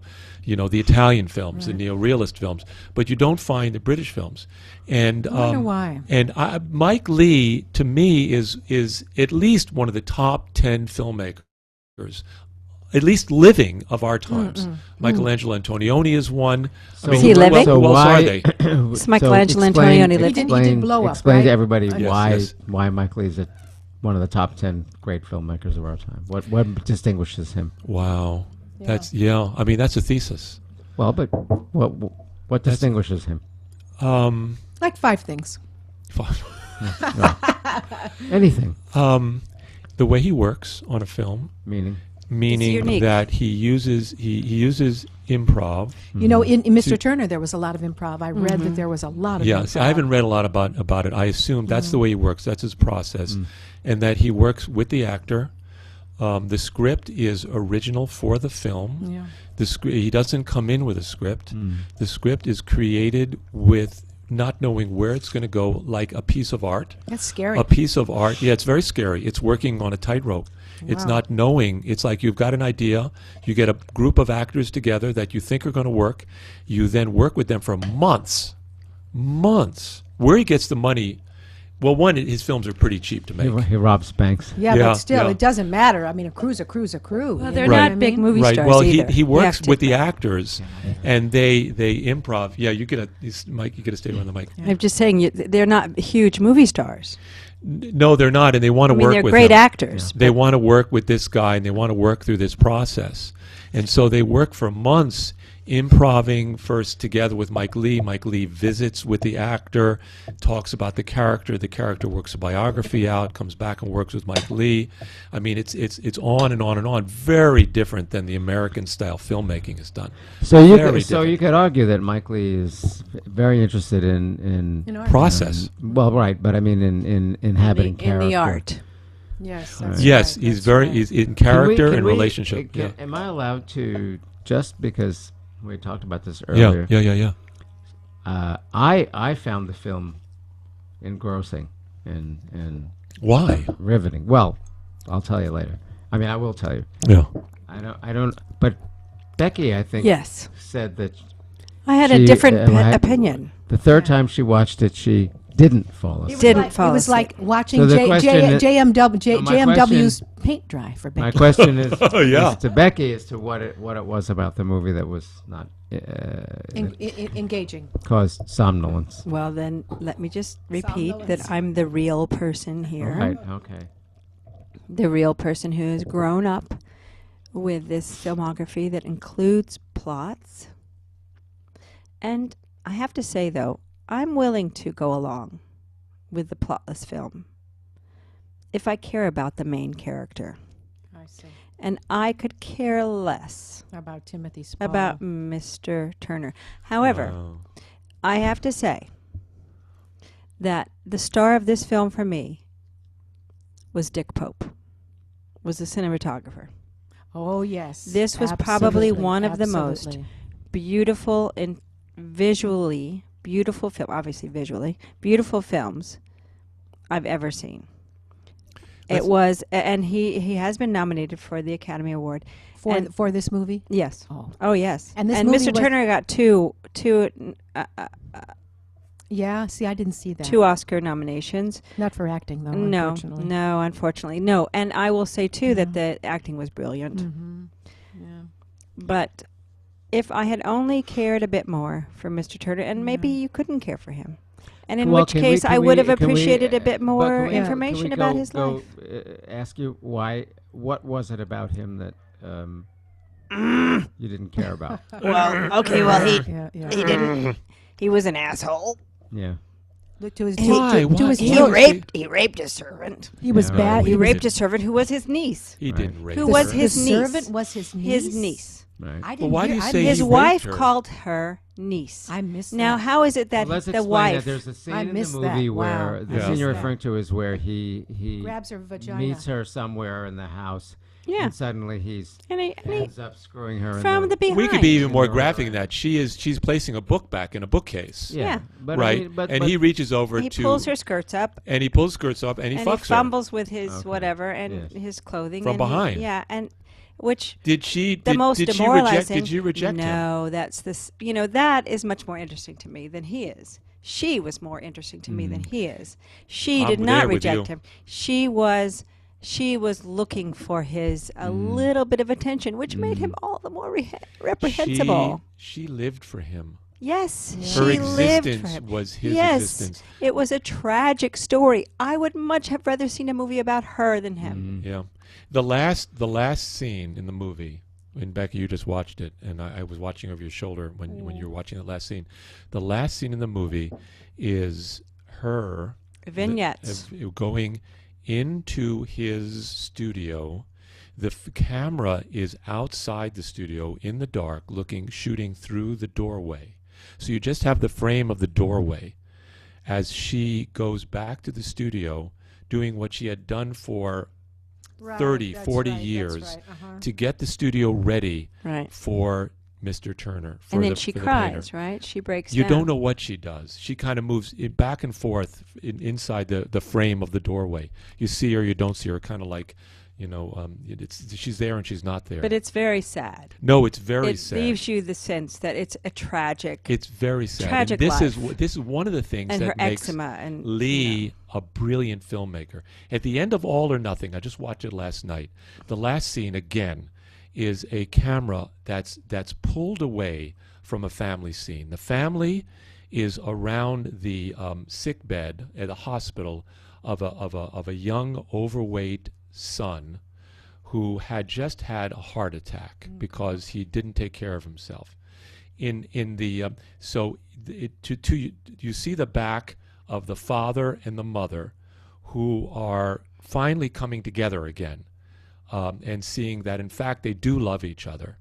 S1: Italian films, the neo-realist films, but you don't find the British films. And
S4: I wonder why.
S1: And Mike Leigh, to me, is at least one of the top 10 filmmakers, at least living of our times. Michelangelo Antonioni is one.
S3: So,
S2: Is he living?
S1: Who else are they?
S2: It's Michelangelo Antonioni living.
S4: He did blow up,
S3: Explain
S4: right?
S3: to everybody
S1: Yes.
S3: why Mike Leigh is one of the top 10 great filmmakers of our time. What distinguishes him?
S1: Wow.
S4: Yeah.
S1: That's that's a thesis.
S3: Well, but what distinguishes him?
S4: Well, Like 5 things.
S3: Anything.
S1: The way he works on a film,
S3: Meaning?
S1: meaning
S2: unique.
S1: that he uses improv.
S4: You know, in Mr. Turner, there was a lot of improv. I read that there was a lot of
S1: Yeah,
S4: improv.
S1: see, I haven't read a lot about it. I assume that's the way he works. That's his process, and that he works with the actor. The script is original for the film.
S4: Yeah.
S1: He doesn't come in with a script. The script is created with not knowing where it's going to go, like a piece of art.
S4: That's scary.
S1: A piece of art. Yeah, it's very scary. It's working on a tightrope. It's not knowing. It's like you've got an idea. You get a group of actors together that you think are going to work. You then work with them for months. Where he gets the money. Well, one, his films are pretty cheap to make.
S3: He robs banks.
S4: Yeah,
S1: Yeah,
S4: but still,
S1: yeah.
S4: it doesn't matter. I mean, a crew's a crew's a crew.
S2: Well,
S4: you
S2: they're
S4: know what
S2: not
S4: I
S2: big
S4: mean?
S2: movie
S1: Right.
S2: stars
S1: Well,
S2: either.
S1: he
S2: You
S1: works
S2: have to
S1: with the
S2: admit.
S1: actors, and they improv. Yeah, Mike. You gotta stay on the mic.
S2: I'm just saying, they're not huge movie stars.
S1: No, they're not, and they want to
S2: I mean,
S1: work
S2: they're
S1: with
S2: great
S1: him.
S2: actors.
S1: They want to work with this guy, and they want to work through this process. And so they work for months improving first together with Mike Leigh. Mike Leigh visits with the actor, talks about the character. The character works a biography out, comes back and works with Mike Leigh. I mean, it's on and on and on. Very different than the American style filmmaking is done.
S3: So you
S1: Very
S3: you could argue that Mike Leigh is very interested in
S4: art.
S1: Process.
S3: well, right, but I mean in inhabiting character.
S2: in the art.
S4: Yes.
S3: Right.
S4: That's
S1: Yes,
S4: right,
S1: he's
S4: that's
S1: very
S4: right.
S1: he's in
S3: Can
S1: character
S3: we-
S1: and relationship.
S3: can- Am I allowed to, just because we talked about this
S1: Yeah,
S3: earlier?
S1: yeah.
S3: I found the film engrossing and
S1: Why?
S3: riveting. Well, I'll tell you later. I mean, I will tell you.
S1: Yeah.
S3: I don't. But Becky, I think,
S2: Yes.
S3: said that
S2: I had a
S3: She,
S2: different
S3: had-
S2: opinion.
S3: the third time she watched it, she didn't fall asleep.
S2: Didn't fall
S4: It was
S2: asleep.
S4: like watching
S3: So the question is-
S4: JMW's paint dry for
S3: My
S4: Becky.
S3: question is,
S1: Oh, yeah.
S3: is to Becky as to what it was about the movie that was not
S4: Engaging.
S3: caused somnolence.
S2: Well, then let me just repeat
S4: Somnolence.
S2: that I'm the real person here.
S3: Right. Okay.
S2: The real person who has grown up with this filmography that includes plots. And I have to say, though, I'm willing to go along with the plotless film if I care about the main character.
S4: I see.
S2: And I could care less
S4: About Timothy Spall.
S2: about Mr. Turner. However,
S1: Wow.
S2: I have to say that the star of this film for me was Dick Pope, was the cinematographer.
S4: Oh, yes.
S2: This was probably
S4: Absolutely,
S2: one of the most
S4: absolutely.
S2: beautiful and visually beautiful film, obviously visually beautiful films I've ever seen. It was, and he has been nominated for the Academy Award
S4: For this movie?
S2: Yes.
S4: Oh.
S2: Oh yes.
S4: And this movie
S2: Mr.
S4: was-
S2: Turner got two
S4: Yeah, see, I didn't see that.
S2: Oscar nominations.
S4: Not for acting, though,
S2: No,
S4: unfortunately.
S2: no, unfortunately, no. And I will say too that the acting was brilliant.
S4: Mm-hmm. Yeah.
S2: But if I had only cared a bit more for Mr. Turner, and maybe you couldn't care for him, and in which case I would have appreciated a bit more information about his life.
S3: Ask you why? What was it about him that you didn't care about?
S2: Well, okay, well he
S4: Yeah.
S2: he was an asshole.
S3: Yeah.
S4: Look to his
S1: Why?
S4: to
S1: Why?
S4: his
S2: He
S1: Why?
S2: raped a servant.
S4: He was
S3: Yeah,
S4: bad.
S3: right.
S2: He
S3: He
S2: raped a servant who was his niece.
S1: He didn't rape
S2: Who
S1: her.
S2: was his
S4: the
S2: niece?
S4: servant was his niece.
S2: His niece.
S3: Right.
S4: I didn't
S1: Well, why do
S4: hear-
S1: you
S4: I
S1: say
S4: missed
S2: His
S1: he
S4: that.
S1: raped
S2: wife
S1: her?
S2: called her niece.
S4: I missed
S2: Now,
S4: that.
S2: how is it that
S3: Well, let's
S2: the
S3: explain
S2: wife?
S3: that. There's a scene
S4: I
S3: in the
S4: missed
S3: movie
S4: that. Wow.
S3: where the
S1: Yeah.
S3: scene you're
S4: Missed that.
S3: referring to is where he
S4: grabs her vagina.
S3: meets her somewhere in the house,
S2: Yeah.
S3: and suddenly he's
S2: and he
S3: ends up screwing her
S2: from
S3: in
S2: the behind.
S1: We could be even more
S3: Right.
S1: graphic than that. She's placing a book back in a bookcase.
S2: Yeah.
S3: But
S1: Right.
S3: I mean, but,
S1: and
S3: but
S1: he reaches over
S2: He
S1: to
S2: pulls her skirts up.
S1: and he pulls skirts up and he
S2: And
S1: fucks
S2: he fumbles with his
S3: Okay.
S2: whatever and
S3: Yes.
S2: his clothing
S1: From
S2: and he-
S1: behind.
S2: yeah, and which
S1: her. Did she
S2: the most
S1: did she
S2: demoralizing.
S1: reject him?
S2: No, that's this. That is much more interesting to me than he is. She was more interesting to me than he is. She
S1: I'm
S2: did not
S1: there with
S2: reject
S1: you.
S2: him. She was looking for his a little bit of attention, which made him all the more reprehensible.
S1: She lived for him.
S2: Yes,
S1: Her
S2: she lived for
S1: existence
S2: him.
S1: was his
S2: yes,
S1: existence.
S2: it was a tragic story. I would much have rather seen a movie about her than him.
S1: Yeah. The last scene in the movie And Becky, you just watched it, and I was watching over your shoulder when you were watching that last scene. The last scene in the movie is her
S2: Vignettes.
S1: Going into his studio. The camera is outside the studio in the dark, shooting through the doorway. So you just have the frame of the doorway as she goes back to the studio doing what she had done for 30, 40 years to get the studio ready for Mr. Turner.
S2: And then she cries, right? She breaks down.
S1: You don't know what she does. She kind of moves back and forth inside the frame of the doorway. You see her, you don't see her, kind of like, she's there and she's not there.
S2: But it's very sad.
S1: No, it's very sad.
S2: It leaves you the sense that it's a tragic.
S1: It's very sad.
S2: Tragic
S1: and
S2: life.
S1: This is one of the things
S2: and
S1: that
S2: her
S1: makes
S2: eczema and
S1: Leigh a brilliant filmmaker. At the end of All or Nothing, I just watched it last night. The last scene again is a camera that's pulled away from a family scene. The family is around the sick bed at a hospital of a young, overweight son who had just had a heart attack because he didn't take care of himself. You see the back of the father and the mother who are finally coming together again, and seeing that in fact they do love each other.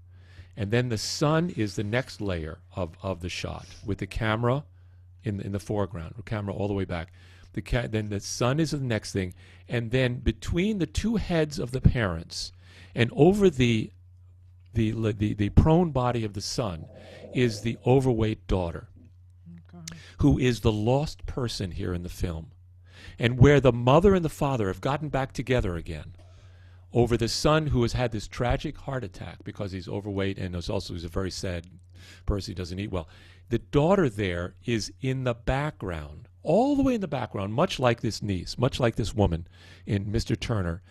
S1: And then the son is the next layer of the shot, with the camera in the foreground, the camera all the way back. Then the son is the next thing, and then between the two heads of the parents and over the prone body of the son is the overweight daughter, who is the lost person here in the film, and where the mother and the father have gotten back together again over the son who has had this tragic heart attack because he's overweight and he's a very sad person. He doesn't eat well. The daughter there is in the background, all the way in the background, much like this niece, much like this woman in Mr. Turner,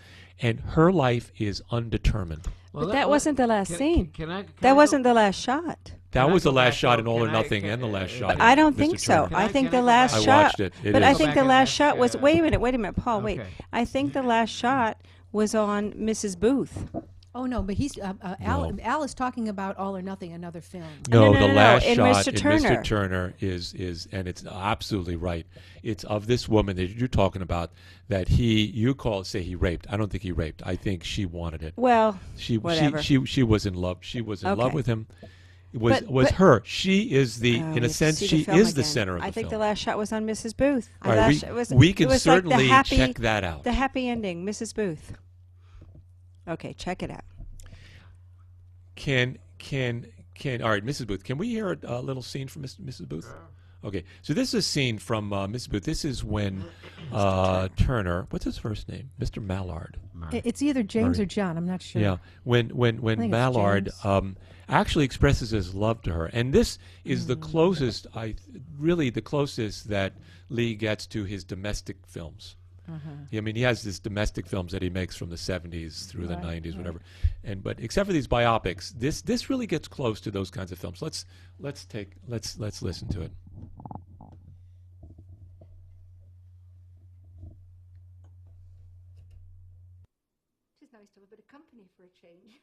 S1: and her life is undetermined.
S2: Well, but that wasn't the last scene.
S3: That
S2: wasn't the last shot.
S1: That was the last shot in All or Nothing and the last shot.
S2: I don't think so. I think the last shot.
S1: I watched it.
S2: But I think the last shot was. Wait a minute, Paul. Wait. I think the last shot was on Mrs. Booth.
S4: Oh no, but he's Al is talking about All or Nothing, another film.
S1: No, the last
S2: in
S1: shot
S2: Mr.
S1: in
S2: Turner.
S1: Mr. Turner is, and it's absolutely right. It's of this woman that you're talking about that you say he raped. I don't think he raped. I think she wanted it.
S2: Well,
S1: she was in love. She was in love with him. It was her. She is in a sense, she is the center of the film.
S2: I think the last shot was on Mrs. Booth.
S1: Right, we can certainly check that out.
S2: The happy ending, Mrs. Booth. Okay, check it out.
S1: Can all right, Mrs. Booth, can we hear a little scene from Mrs. Booth? Okay, so this is a scene from Mrs. Booth. This is when Turner, what's his first name? Mr. Mallard.
S4: It's either James or John, I'm not sure.
S1: Yeah, when Mallard actually expresses his love to her. And this is the closest, really the closest that Leigh gets to his domestic films. I mean, he has these domestic films that he makes from the 70s through the 90s, whatever. But except for these biopics, this really gets close to those kinds of films. Let's listen to it.
S5: It's nice to have a bit of company for a change.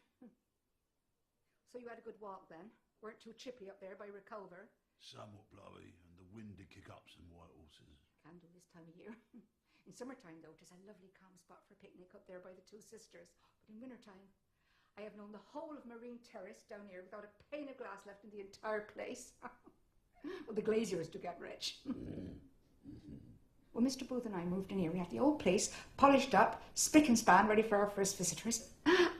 S5: So you had a good walk then? Weren't too chippy up there by Reculver?
S6: Somewhat blowy, and the wind did kick up some white horses.
S5: Can do this time of year. In summertime, though, it is a lovely calm spot for a picnic up there by the Two Sisters. But in wintertime, I have known the whole of Marine Terrace down here without a pane of glass left in the entire place. Well, the glaziers do get rich. When Mr. Booth and I moved in here, we had the old place polished up, spick and span, ready for our first visitors.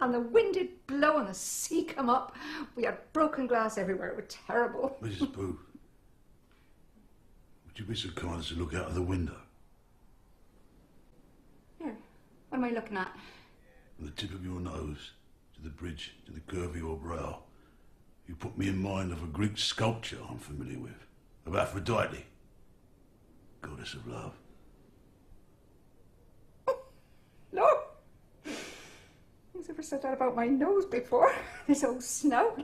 S5: And the wind did blow and the sea come up. We had broken glass everywhere. It was terrible.
S6: Mrs. Booth, would you be so kind as to look out of the window?
S5: Here, what am I looking at?
S6: From the tip of your nose to the bridge to the curve of your brow, you put me in mind of a Greek sculpture I'm familiar with, of Aphrodite, goddess of love.
S5: No! Who's ever said that about my nose before? This old snout.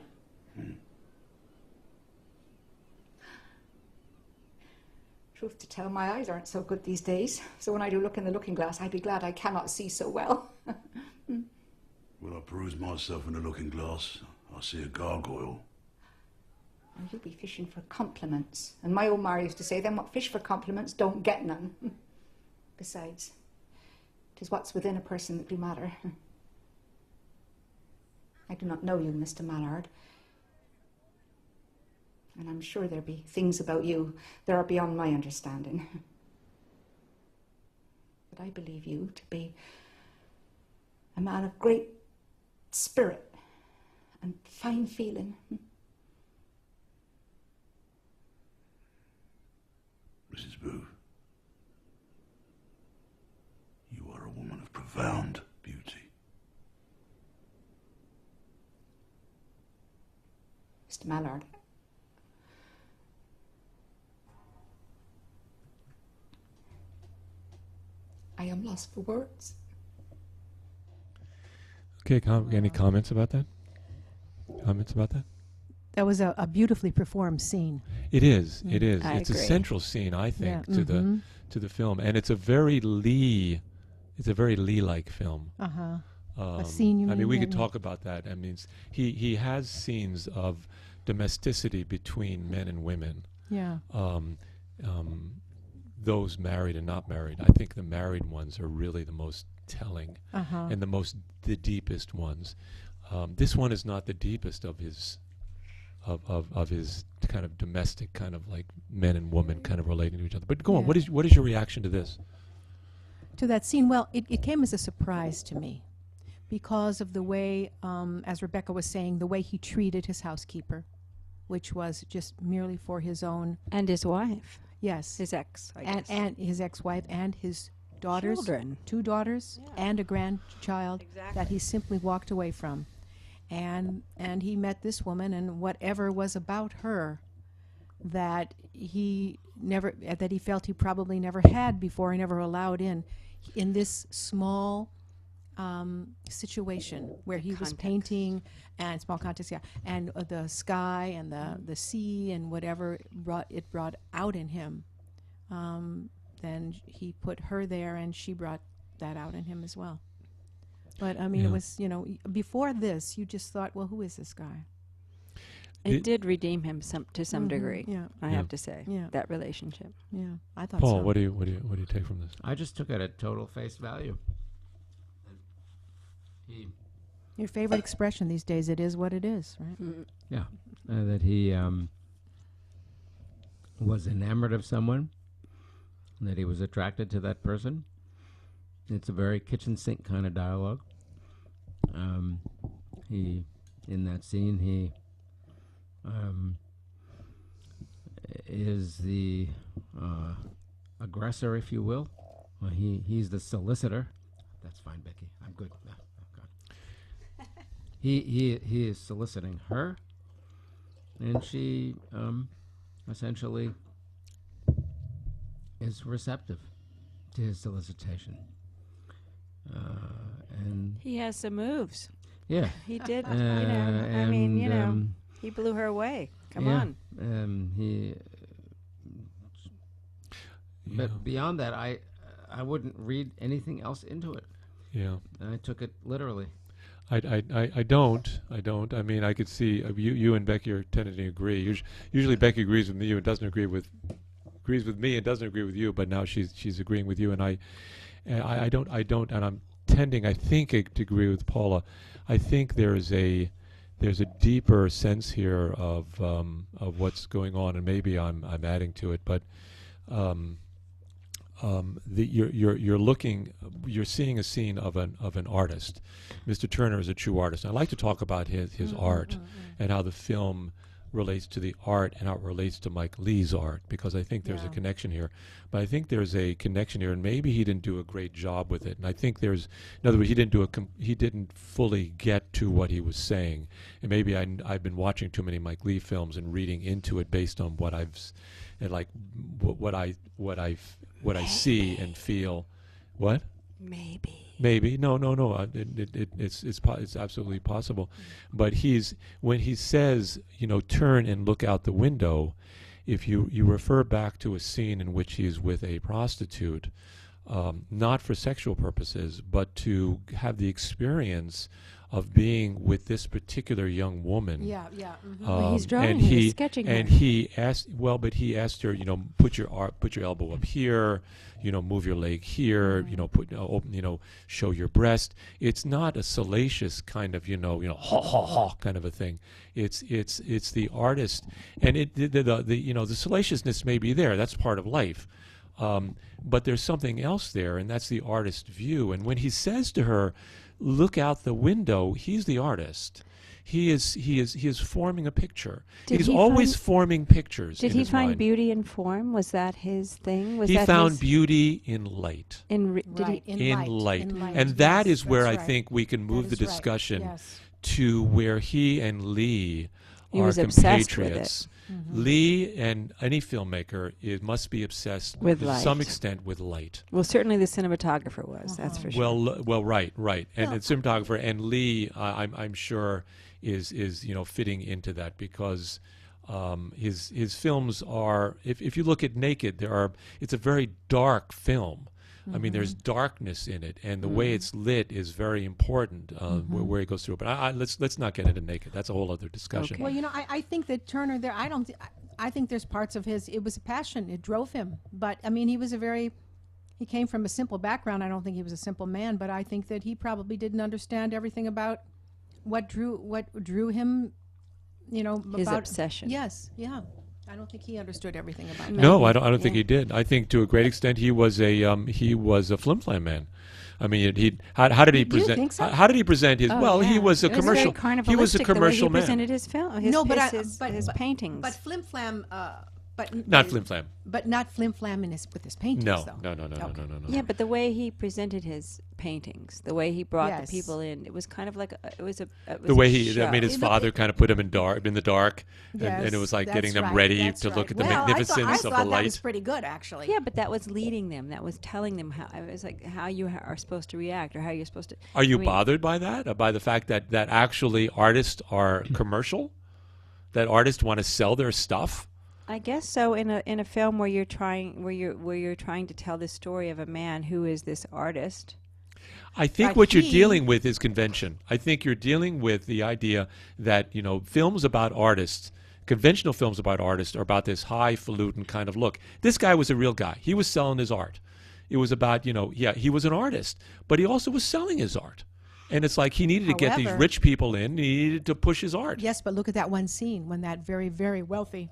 S5: Truth to tell, my eyes aren't so good these days. So when I do look in the looking glass, I'd be glad I cannot see so well.
S6: When I peruse myself in the looking glass, I see a gargoyle.
S5: And you'll be fishing for compliments. And my old Mary used to say, them what fish for compliments don't get none. Besides, 'tis what's within a person that do matter. I do not know you, Mr. Mallard. And I'm sure there be things about you that are beyond my understanding. But I believe you to be a man of great spirit and fine feeling.
S6: Mrs. Booth, you are a woman of profound beauty.
S5: Mr. Mallard, I am lost for words.
S1: Okay, any comments about that? Comments about that?
S4: That was a beautifully performed scene.
S1: It is. It is.
S2: I
S1: It's a
S2: agree.
S1: central scene, I think,
S4: Yeah,
S1: to the film, and it's a very Leigh. It's a very Leigh-like film.
S4: A scene you
S1: I mean,
S4: mean,
S1: we
S4: yeah,
S1: could
S4: yeah.
S1: talk about that. I mean, he has scenes of domesticity between men and women.
S4: Yeah.
S1: Those married and not married. I think the married ones are really the most telling and the deepest ones. This one is not the deepest of his of his kind of domestic kind of like men and women kind of relating to each other. But go on.
S4: Yeah.
S1: What is your reaction to this?
S4: To that scene, well, it came as a surprise to me because of the way, as Rebecca was saying, the way he treated his housekeeper, which was just merely for his own,
S2: And his wife,
S4: yes,
S2: his ex, I guess.
S4: and his ex-wife and his daughters,
S2: Children.
S4: 2 daughters, and a grandchild
S2: Exactly.
S4: that he simply walked away from. And he met this woman, and whatever was about her that he felt he probably never had before, he never allowed in this small situation where he was
S2: Context.
S4: painting, and small context, yeah, and the sky and the sea and whatever brought out in him. Then he put her there, and she brought that out in him as well. But I mean,
S1: Yeah.
S4: it was, before this, you just thought, well, who is this guy?
S2: It did redeem him to some degree.
S4: Yeah,
S2: I
S1: Yeah.
S2: have to say,
S4: Yeah.
S2: that relationship.
S4: yeah, I thought
S1: Paul,
S4: so.
S1: what do you take from this?
S3: I just took it at total face value. He,
S4: Your favorite expression these days, it is what it is, right?
S3: yeah, that he was enamored of someone, that he was attracted to that person. It's a very kitchen sink kind of dialogue. In that scene, he is the aggressor, if you will. Well, he's the solicitor. That's fine, Becky. I'm good. Oh, God. He is soliciting her, and she essentially is receptive to his solicitation. And
S2: He has some moves.
S3: yeah,
S2: He did,
S3: and,
S2: he blew her away. Come
S3: yeah,
S2: on.
S3: But beyond that, I wouldn't read anything else into it.
S1: Yeah.
S3: I took it literally.
S1: I don't. I mean, I could see you and Becky are tending to agree. Usually Becky agrees with me and doesn't agree with me and doesn't agree with you. But now she's agreeing with you, and I don't, and I'm tending, I think, to agree with Paula. I think there's a deeper sense here of what's going on, and maybe I'm adding to it, but. You're seeing a scene of an artist. Mr. Turner is a true artist. I'd like to talk about his art and how the film relates to the art and how it relates to Mike Leigh's art, because I think there's a connection here. But I think there's a connection here, and maybe he didn't do a great job with it. And I think in other words, he didn't fully get to what he was saying. And maybe I've been watching too many Mike Leigh films and reading into it based on what what I see and feel. What? Maybe. No. It's absolutely possible. But when he says, turn and look out the window, if you refer back to a scene in which he's with a prostitute, not for sexual purposes, but to have the experience of being with this particular young woman.
S4: Yeah, yeah. Mm-hmm.
S2: Well, he's drawing
S1: and
S2: her,
S1: he
S2: he's sketching
S1: and
S2: her.
S1: he asked. Well, but he asked her, put your elbow up here, move your leg here, open, show your breast. It's not a salacious kind of, ha ha ha kind of a thing. It's the artist, and the salaciousness may be there. That's part of life. But there's something else there, and that's the artist's view. And when he says to her, "Look out the window," he's the artist. He is forming a picture. He's always forming pictures.
S2: Did
S1: in
S2: he
S1: his
S2: find
S1: mind.
S2: beauty in form? Was that his thing?
S1: He found beauty in light.
S2: in
S1: Light.
S4: In light.
S1: And that
S4: Yes,
S1: is where
S4: that's
S1: I
S4: right.
S1: think we can move the
S4: That is right.
S1: discussion
S4: Yes.
S1: to where he and Lee
S2: He
S1: are
S2: was obsessed with
S1: compatriots.
S4: Mm-hmm.
S1: Lee and any filmmaker must be obsessed
S2: With
S1: to
S2: light.
S1: some extent with light.
S2: Well, certainly the cinematographer was. That's for sure.
S1: Well, right, and the cinematographer and Lee, I'm sure, is fitting into that because his films are. If you look at Naked, it's a very dark film. I mean, there's darkness in it, and the way it's lit is very important where he goes through. But let's not get into Naked. That's a whole other discussion.
S2: Okay.
S4: Well, I think that Turner there, I think there's parts of his, it was a passion. It drove him. But, I mean, he came from a simple background. I don't think he was a simple man, but I think that he probably didn't understand everything about what drew him,
S2: His
S4: about
S2: obsession.
S4: Yes, yeah. I don't think he understood everything about it.
S1: No, I don't think he did. I think to a great extent he was a flim-flam man. I mean, how did he
S4: Do you
S1: present?
S4: think so?
S1: How did he present his?
S2: Oh,
S1: well, he
S2: yeah.
S1: was a
S2: It was
S1: commercial.
S2: very
S1: He was a
S2: carnivalistic
S1: commercial
S2: the way he
S1: man.
S2: presented his film. His,
S4: No, but
S2: his paintings.
S4: But flim flam,
S1: Not flim-flam.
S4: but not flim flam with his paintings.
S1: No,
S4: though.
S1: no.
S2: Yeah, but the way he presented his paintings, the way he brought
S4: Yes.
S2: the people in, it was kind of like
S1: The way his
S2: show.
S1: father kind of put him in the dark, and
S4: Yes,
S1: it was like getting
S4: that's
S1: them
S4: right,
S1: ready
S4: that's
S1: to
S4: right.
S1: look at the
S4: Well,
S1: magnificence
S4: I
S1: of
S4: thought
S1: the
S4: that
S1: light.
S4: was pretty good, actually.
S2: Yeah, but that was leading them. That was telling them how. It was like how you are supposed to react or how you're supposed to.
S1: Are you
S2: I mean,
S1: bothered by that? By the fact that actually artists are commercial? That artists want to sell their stuff?
S2: I guess so. In a film where you're trying to tell the story of a man who is this artist.
S1: I think
S4: But
S1: what you're
S4: he-
S1: dealing with is convention. I think you're dealing with the idea that, films about artists, conventional films about artists, are about this highfalutin kind of look. This guy was a real guy. He was selling his art. It was about, he was an artist, but he also was selling his art. And it's like he needed to get these
S4: However-
S1: rich people in. He needed to push his art.
S4: Yes, but look at that one scene when that very, very wealthy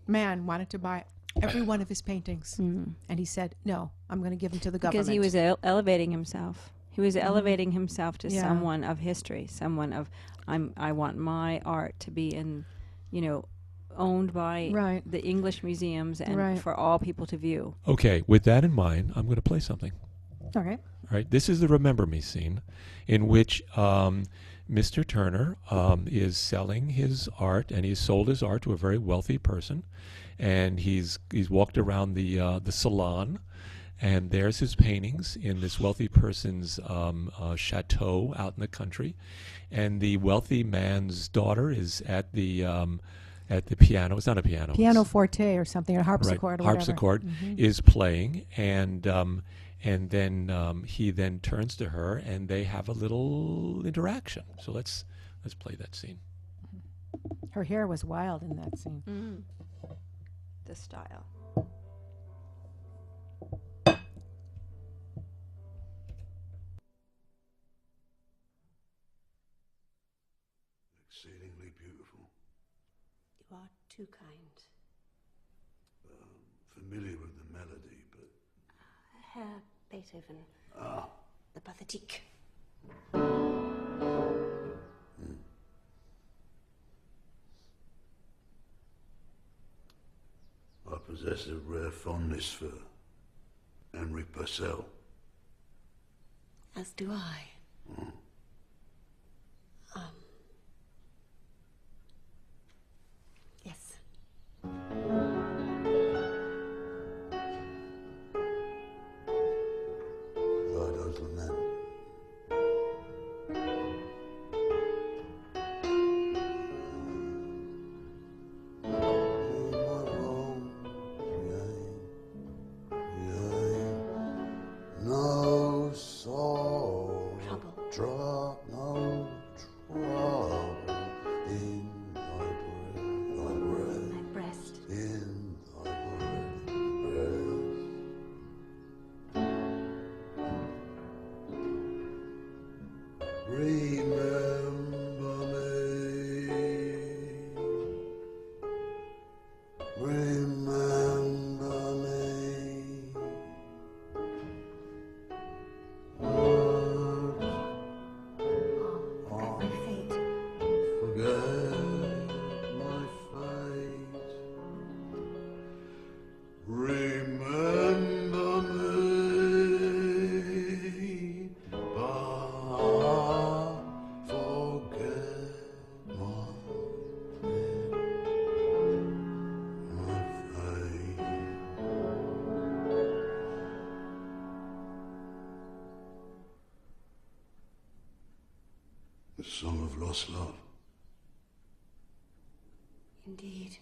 S4: man wanted to buy every one of his paintings. And he said, no, I'm going to give them to the government.
S2: Because he was elevating himself. He was elevating himself to
S4: Yeah.
S2: someone of history, someone of I want my art to be owned by
S4: Right.
S2: the English museums and
S4: Right.
S2: for all people to view.
S1: Okay, with that in mind, I'm going to play something.
S4: All right.
S1: All right, this is the Remember Me scene in which Mr. Turner is selling his art, and he's sold his art to a very wealthy person, and he's walked around the salon, and there's his paintings in this wealthy person's chateau out in the country, and the wealthy man's daughter is at the piano. It's not a piano.
S4: Piano
S1: it's-
S4: forte or something, or harpsichord or whatever.
S1: harpsichord is playing, and then he then turns to her, and they have a little interaction. So let's play that scene.
S4: Her hair was wild in that scene.
S2: The style.
S6: Exceedingly beautiful.
S7: You are too kind.
S6: Familiar with the melody, but
S7: Herr Beethoven. The Pathetique.
S6: I possess a rare fondness for Henry Purcell.
S7: As do I. Yes.
S6: Dido's Lament. No soul
S7: Trouble.
S6: try remember me.
S7: Forget my fate.
S6: Forget my fate. Remember me, but forget my fate. The song of lost love.
S7: Indeed.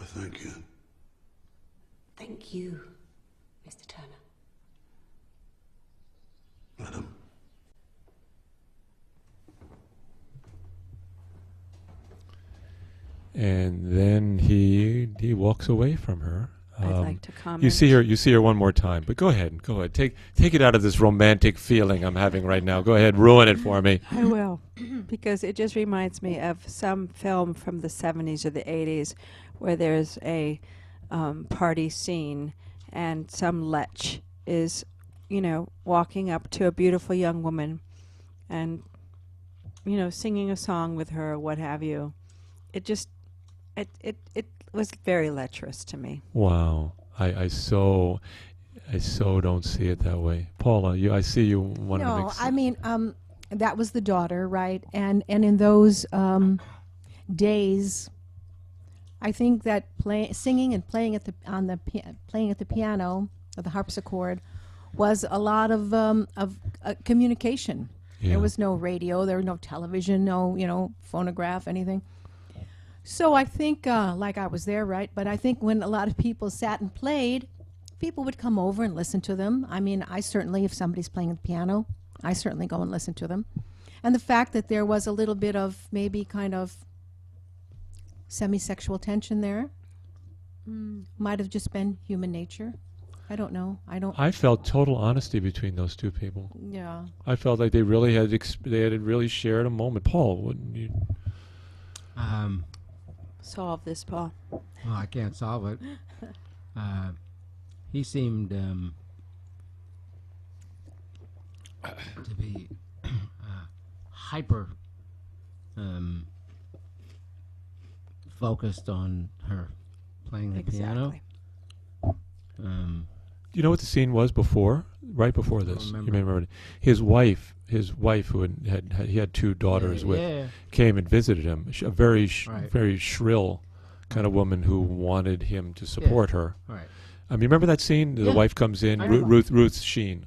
S6: I thank you.
S7: Thank you, Mr. Turner.
S6: Madam.
S1: And then he walks away from her.
S2: I'd like to comment.
S1: You see her one more time, but go ahead. Take it out of this romantic feeling I'm having right now. Go ahead, ruin it for me.
S2: I will, because it just reminds me of some film from the 70s or the 80s where there's a party scene and some lech is, walking up to a beautiful young woman and, singing a song with her or what have you. It just, it was very lecherous to me.
S1: Wow, I so don't see it that way, Paula. I see you want to
S4: No,
S1: make.
S4: I mean, that was the daughter, right? And in those days, I think that singing and playing at the piano or the harpsichord was a lot of communication.
S1: Yeah.
S4: There was no radio, there was no television, no phonograph, anything. So I think, like I was there, right? But I think when a lot of people sat and played, people would come over and listen to them. I mean, I certainly, if somebody's playing the piano, I certainly go and listen to them. And the fact that there was a little bit of maybe kind of semi-sexual tension there might have just been human nature. I don't know.
S1: I felt total honesty between those two people.
S4: Yeah.
S1: I felt like they really had really shared a moment. Paul, wouldn't you?
S2: Solve this, Paul.
S3: Well, I can't solve it. He seemed to be hyper focused on her playing the piano.
S1: You know what the scene was before? Right before this, you may remember. His wife, who he had two daughters came and visited him. A very very shrill kind of woman who wanted him to support her.
S3: Right.
S1: You remember that scene? The wife comes in. Ruth Sheen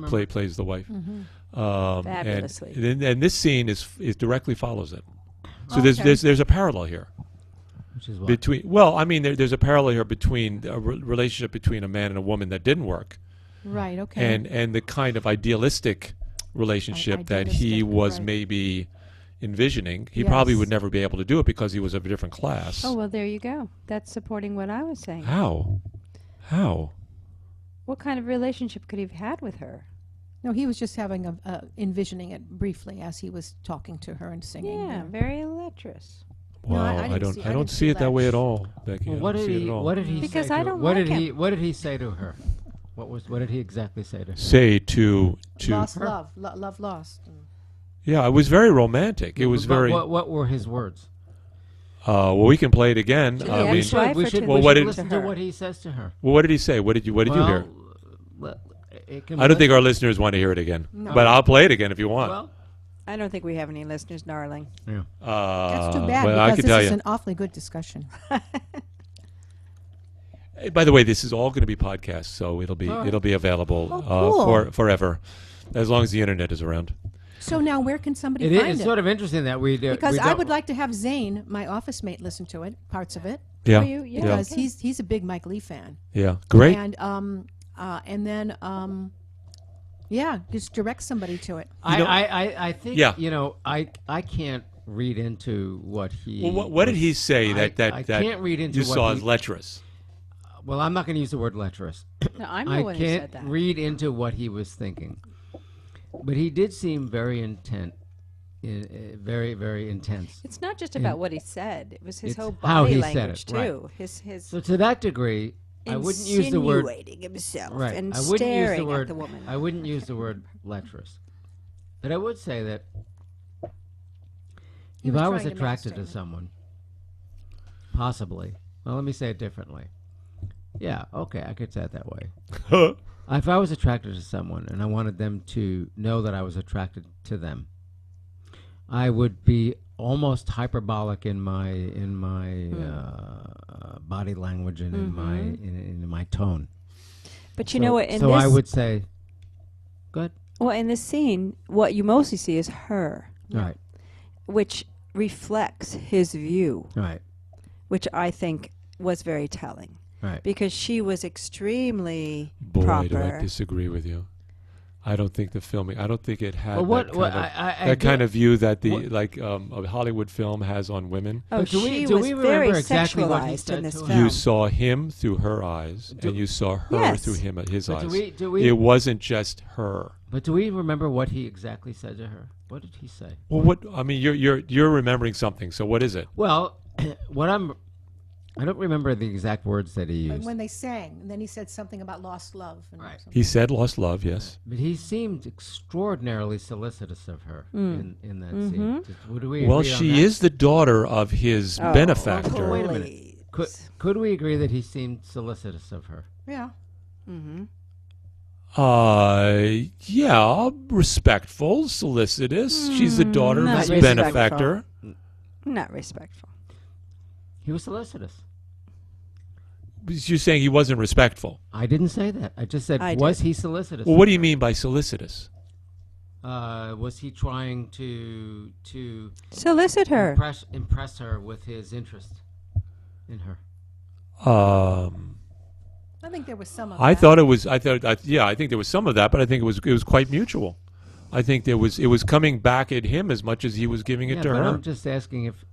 S1: plays the wife.
S2: Fabulously.
S1: And this scene is directly follows it. So there's a parallel here.
S3: Which is what?
S1: There's a parallel here between a relationship between a man and a woman that didn't work.
S4: Right, okay.
S1: And the kind of idealistic relationship that he was maybe envisioning. He probably would never be able to do it because he was of a different class.
S2: Oh, well, there you go. That's supporting what I was saying.
S1: How?
S2: What kind of relationship could he have had with her?
S4: No, he was just having envisioning it briefly as he was talking to her and singing.
S2: Yeah, very lecherous.
S1: Wow,
S4: I
S1: don't see it that way at all, Becky.
S3: Well, what did he
S2: Because
S3: say
S2: I
S3: to
S2: don't
S3: what
S2: like
S3: did he
S2: him.
S3: what did he say to her? What did he exactly say to her?
S1: Say to
S4: Lost
S1: her?
S4: love lost.
S1: Yeah, it was very romantic. It was very.
S3: What were his words?
S1: Well, we can play it again.
S2: To the
S1: I mean,
S2: ex-wife
S3: we
S2: or
S3: should
S2: to
S1: Well,
S2: the-
S1: what
S3: we
S1: did-
S3: should listen to what he says to her.
S1: well, what did he say? What did you hear?
S3: Well, it can
S1: I don't
S3: be
S1: think our listeners want to hear it again,
S4: No.
S1: but I'll play it again if you want.
S3: well.
S2: I don't think we have any listeners, darling.
S3: Yeah.
S4: That's too bad
S1: well, I
S4: because
S1: could tell
S4: this is
S1: you.
S4: an awfully good discussion.
S1: Hey, by the way, this is all going to be podcast, so it'll be available
S4: cool.
S1: forever, as long as the internet is around.
S4: So now where can somebody
S3: It
S4: find
S3: is
S4: it?
S3: sort of interesting that we do.
S4: Because
S3: we
S4: I
S3: don't-
S4: would like to have Zane, my office mate, listen to it, parts of it,
S1: Yeah,
S2: you? Yeah.
S4: because he's a big Mike Leigh fan.
S1: yeah, great.
S4: And then just direct somebody to it.
S3: I think
S1: Yeah.
S3: I can't read into what he.
S1: Well, what did he say
S3: I
S1: that
S3: can't read into
S1: you
S3: what
S1: saw
S3: he-
S1: as lecherous?
S3: Well, I'm not going to use the word lecherous.
S2: No, I'm the
S3: I
S2: one who said
S3: can't
S2: that.
S3: read into what he was thinking, but he did seem very intent very, very intense.
S2: It's not just about what he said. It was his
S3: It's
S2: whole
S3: how
S2: body
S3: he said
S2: language
S3: it, right.
S2: too. His
S3: So to that degree, I wouldn't use the word
S2: insinuating himself
S3: right.
S2: and
S3: I wouldn't use
S2: staring
S3: the word.
S2: at the woman.
S3: I wouldn't use the word lecherous, but I would say that
S4: He
S3: if
S4: was
S3: I was
S4: trying to make a
S3: attracted to
S4: statement.
S3: someone, possibly. Well, let me say it differently. Yeah, okay, I could say it that way. If I was attracted to someone and I wanted them to know that I was attracted to them, I would be almost hyperbolic in my body language and in my tone.
S2: But you know what?
S3: So I would say, good.
S2: Well, in this scene, what you mostly see is her,
S3: Right,
S2: which reflects his view,
S3: right,
S2: which I think was very telling.
S3: right.
S2: Because she was extremely
S1: Boy,
S2: proper.
S1: do I disagree with you. I don't think the filming. I don't think it had
S3: Well, what-
S1: that
S3: what-
S1: kind of,
S3: I
S1: that kind
S3: do-
S1: of view that the
S3: what-
S1: a Hollywood film has on women.
S2: Oh,
S3: But do we-
S2: she
S3: do
S2: was
S3: we
S2: very
S3: remember exactly what he
S2: sexualized
S3: said
S2: in this
S3: to her?
S2: film.
S1: You saw him through her eyes,
S3: Do-
S1: and you saw her
S2: Yes.
S1: through his
S3: But
S1: eyes.
S3: do we?
S1: It wasn't just her.
S3: But do we remember what he exactly said to her? What did he say?
S1: Well, what I mean, you're remembering something. So what is it?
S3: Well, I don't remember the exact words that he used.
S4: When they sang, and then he said something about lost love. And
S3: Right.
S4: something.
S1: He said lost love. Yes.
S3: But he seemed extraordinarily solicitous of her in that scene. Would we
S1: Well,
S3: agree on
S1: she
S3: that?
S1: is the daughter of his
S2: Oh,
S1: benefactor.
S3: Wait a minute.
S2: please.
S3: Could we agree that he seemed solicitous of her?
S4: Yeah.
S1: Yeah, respectful, solicitous. She's the daughter of
S2: not
S1: his
S2: respectful.
S1: benefactor.
S2: Not respectful.
S3: He was solicitous.
S1: You're saying he wasn't respectful.
S3: I didn't say that. I just said,
S2: I
S3: was
S2: did.
S3: he solicitous?
S1: Well, what do you mean by solicitous?
S3: Was he trying to
S2: Solicit her.
S3: impress her with his interest in her?
S4: I think there was some of
S1: I
S4: that.
S1: thought it was. I think there was some of that, but I think it was quite mutual. I think it was coming back at him as much as he was giving it
S3: Yeah,
S1: to
S3: but
S1: her.
S3: I'm just asking if,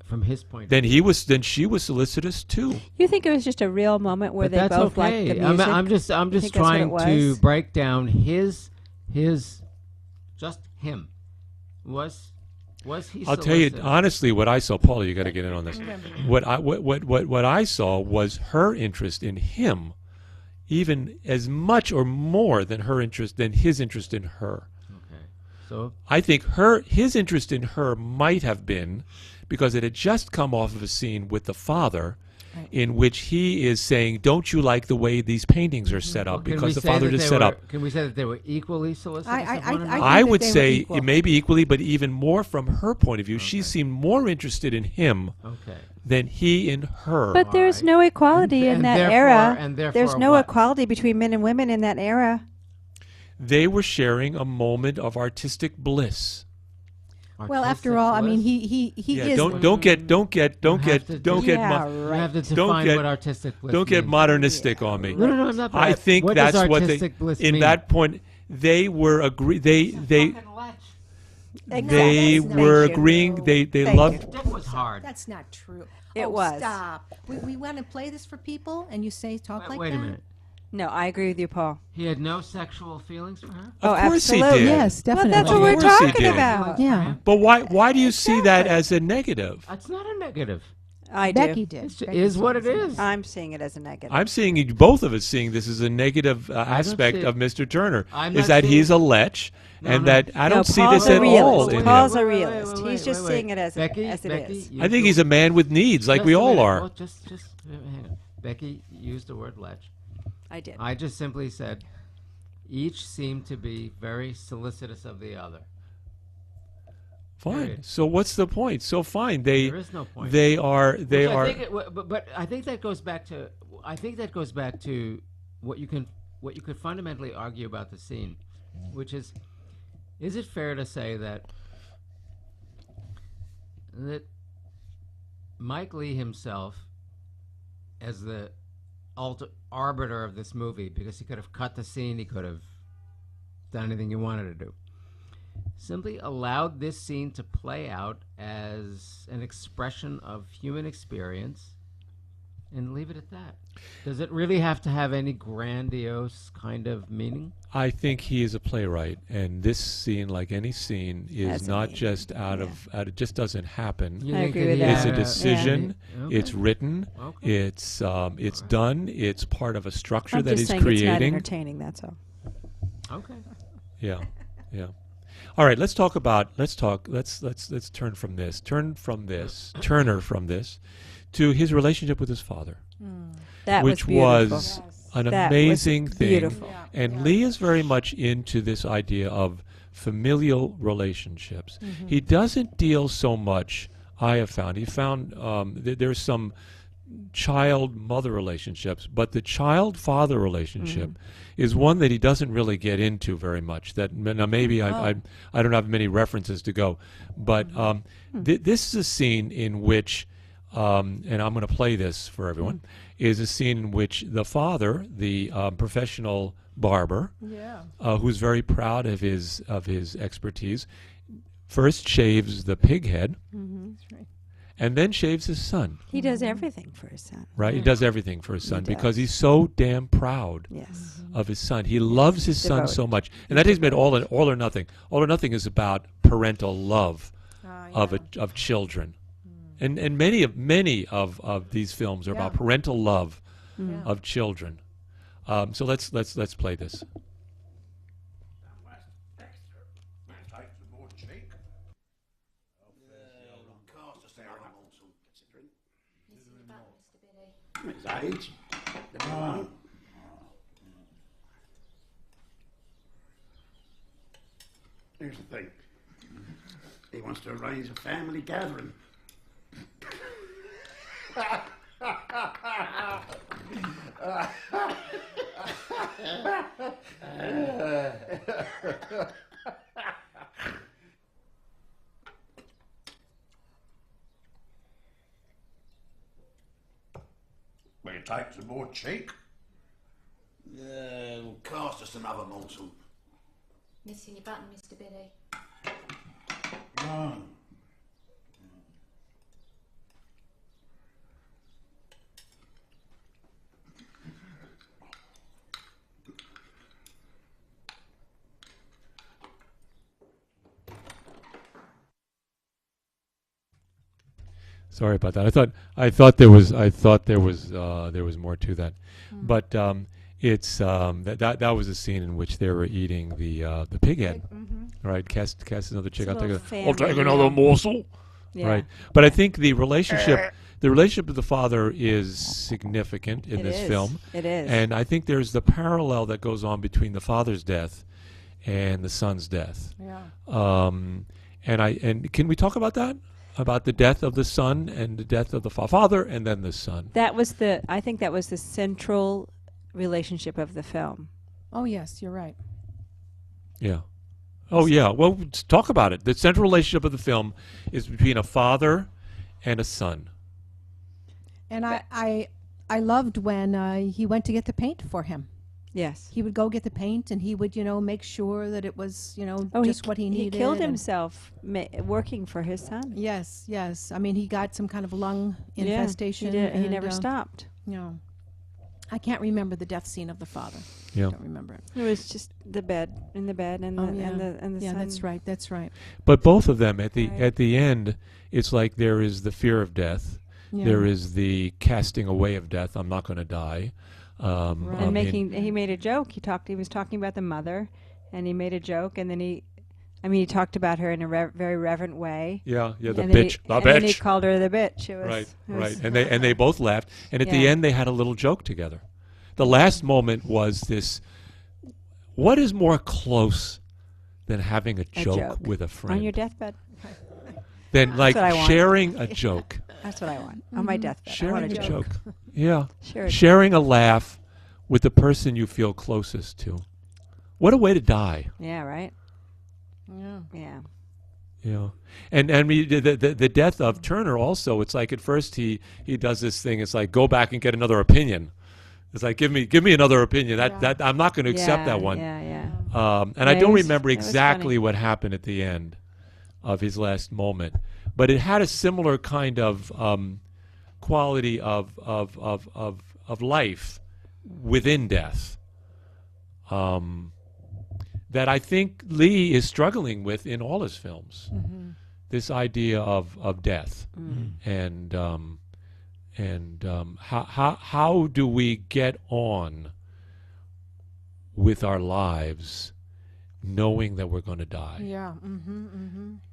S3: from his point.
S1: Then she was solicitous too.
S2: You think it was just a real moment where
S3: But
S2: they
S3: that's
S2: both liked
S3: okay.
S2: the music?
S3: I'm just
S2: think that's what
S3: trying
S2: it
S3: to
S2: was?
S3: break down his just him. Was he?
S1: I'll tell you
S3: solicitous?
S1: honestly, what I saw, Paula, you got to get in on this. What I saw was her interest in him, even as much or more than his interest in her.
S3: Okay. So
S1: I think his interest in her might have been because it had just come off of a scene with the father in which he is saying, don't you like the way these paintings are set up?
S3: can we
S1: Because the
S3: say
S1: father
S3: that
S1: just
S3: they
S1: set
S3: were-
S1: up.
S3: Can we say that they were equally solicitous?
S4: I-
S3: of
S4: I-
S3: one
S4: I-
S3: another?
S1: I
S4: think
S1: would
S4: that they were
S1: say
S4: equal.
S1: it may be equally, but even more from her point of view. She seemed more interested in him
S3: Okay.
S1: than he in her.
S2: But there's
S3: Alright.
S2: no equality in
S3: And
S2: that
S3: therefore-
S2: era.
S3: and therefore
S2: There's no
S3: what?
S2: equality between men and women in that era.
S1: They were sharing a moment of artistic bliss.
S4: Well, after all, I mean, he
S1: Yeah,
S4: is.
S1: don't get
S3: You have to
S2: Yeah,
S3: You
S2: right.
S3: have to
S1: Don't
S3: define
S1: get-
S3: what artistic bliss
S1: don't get
S3: means.
S1: modernistic on me.
S3: No, I'm not.
S1: I think
S3: what does
S1: that's what they
S3: artistic bliss
S1: in
S3: mean?
S1: that point they were they
S2: Exactly.
S1: were
S2: Thank you.
S1: agreeing they
S2: Thank
S1: loved
S3: That was hard.
S4: That's not true.
S2: It
S4: Oh,
S2: was.
S4: Stop. We want to play this for people, and you say talk like
S3: Wait
S4: that?
S3: a minute.
S2: No, I agree with you, Paul.
S3: He had no sexual feelings for her?
S1: Of course he
S2: absolutely.
S1: did.
S4: Yes,
S2: Well,
S4: definitely.
S2: that's what
S1: Of
S2: we're
S1: course he
S2: talking
S1: did.
S2: about.
S4: Yeah.
S1: But why do you see that as a negative?
S3: That's not a negative.
S2: I do.
S4: Becky did.
S3: It
S4: Becky
S3: is
S4: saw
S3: what
S4: it.
S3: it is.
S2: I'm seeing it as a negative.
S1: I'm seeing both of us seeing this as a negative aspect
S3: see
S1: of
S3: it.
S1: Mr. Turner.
S3: I'm
S1: Is
S3: not
S1: that
S3: seeing-
S1: he's a lech, and
S3: no.
S1: that I don't see
S2: Paul's
S1: this
S2: a
S1: at
S2: realist.
S1: all in
S2: Paul's
S1: him.
S2: a realist. He's just seeing it as
S3: Becky,
S2: it
S3: Becky,
S2: is.
S3: use
S1: I think
S3: the-
S1: he's a man with needs, like
S3: just
S1: we
S3: a
S1: all
S3: minute.
S1: are.
S3: Well, just hang on. Becky used the word lech.
S2: I did.
S3: I just simply said each seemed to be very solicitous of the other.
S1: Fine.
S3: Period.
S1: So what's the point? So fine.
S3: There is no point.
S1: They are.
S3: Which I think but I think that goes back to what you could fundamentally argue about the scene, which is it fair to say that Mike Leigh himself, as the arbiter of this movie, because he could have cut the scene, he could have done anything he wanted to do, simply allowed this scene to play out as an expression of human experience and leave it at that. Does it really have to have any grandiose kind of meaning?
S1: I think he is a playwright, and this scene, like any scene,
S2: Has
S1: is
S2: a
S1: not
S2: meaning.
S1: just out of it just doesn't happen.
S3: You
S2: I
S3: think
S2: agree
S3: that
S2: with
S3: he
S2: that.
S1: It's a
S3: had
S1: decision.
S3: Okay.
S1: It's written.
S3: Okay.
S1: It's done. It's part of a structure
S2: I'm
S1: that
S2: just
S1: he's
S2: saying it's not
S1: creating.
S2: entertaining. That's all.
S3: Okay.
S1: Yeah, yeah. All right, let's turn from this to his relationship with his father,
S2: That
S1: which
S2: was
S1: was
S2: beautiful.
S1: an
S2: That was
S1: amazing thing.
S2: beautiful.
S1: And Leigh is very much into this idea of familial relationships. He doesn't deal so much, I have found. He found there's some child-mother relationships, but the child-father relationship is one that he doesn't really get into very much. That now maybe I don't have many references to go, but this is a scene in which, and I'm going to play this for everyone, is a scene in which the father, the professional barber, who's very proud of his expertise, first shaves the pig head, and then shaves his son.
S2: He does everything for his son.
S1: Right? He does everything for his son because
S2: does.
S1: he's so damn proud
S2: Yes.
S1: of his son. He loves his son so
S2: Devoted.
S1: much, and that he's made all or nothing. All or Nothing is about parental love of children, and many of these films are about parental love of children. So let's play this.
S6: His age. Here's the thing. He wants to arrange a family gathering. Will you take some more cheek? Yeah, we'll cast us another morsel.
S5: Missing your button, Mr. Billy.
S6: No.
S1: Sorry about that. I thought there was more to that, but it's that was a scene in which they were eating the pig head, right? Cast another chick.
S2: It's a
S1: I'll take
S2: little
S1: I'll take
S2: family
S1: another
S2: meal.
S1: morsel,
S2: Yeah.
S1: right? But I think the relationship with the father is significant in
S2: It
S1: this
S2: is.
S1: film,
S2: It is.
S1: and I think there's the parallel that goes on between the father's death and the son's death.
S4: Yeah.
S1: And can we talk about that? About the death of the son and the death of the father and then the son.
S2: I think that was the central relationship of the film.
S4: Oh yes, you're right.
S1: Yeah. Oh, yeah. Well, let's talk about it. The central relationship of the film is between a father and a son.
S4: And I loved when he went to get the paint for him.
S2: Yes.
S4: He would go get the paint, and he would, make sure that it was, just what he needed.
S2: He killed
S4: and-
S2: himself working for his son.
S4: Yes, yes. I mean, he got some kind of lung infestation.
S2: Yeah, he
S4: and,
S2: never stopped.
S4: No. I can't remember the death scene of the father.
S1: Yeah.
S4: I don't remember it.
S2: It was just in the bed, and the and the
S4: Yeah,
S2: son.
S4: that's right. That's right.
S1: But both of them at
S2: Right.
S1: the end, it's like there is the fear of death.
S4: Yeah.
S1: There is the casting away of death. I'm not going to die.
S2: And he made a joke. He was talking about the mother, and he made a joke, and then he talked about her in a very reverent way.
S1: Yeah, the
S2: And then
S1: bitch,
S2: and then he called her the bitch. It was,
S1: Right,
S2: it
S1: right.
S2: was-
S1: And they both laughed. And at the
S2: Yeah.
S1: end, they had a little joke together. The last moment was this: what is more close than having a joke with a friend?
S2: on your deathbed.
S1: Than like
S2: what I want.
S1: sharing a joke.
S2: That's what I want on my deathbed. I
S1: Sharing
S2: want
S1: a joke. Yeah.
S2: Share a
S1: Sharing a laugh with the person you feel closest to. What a way to die.
S2: Yeah. Right.
S4: Yeah.
S2: Yeah.
S1: Yeah, and the death of Turner also. It's like at first he does this thing. It's like go back and get another opinion. It's like give me another opinion. That I'm not going to accept that one.
S2: Yeah. Yeah.
S1: And I
S2: Yeah,
S1: don't
S2: it was-
S1: remember
S2: it was
S1: exactly
S2: funny.
S1: what happened at the end of his last moment, but it had a similar kind of quality of life within death that I think Leigh is struggling with in all his films. This idea of death, and how do we get on with our lives, knowing that we're going to die?
S4: Yeah.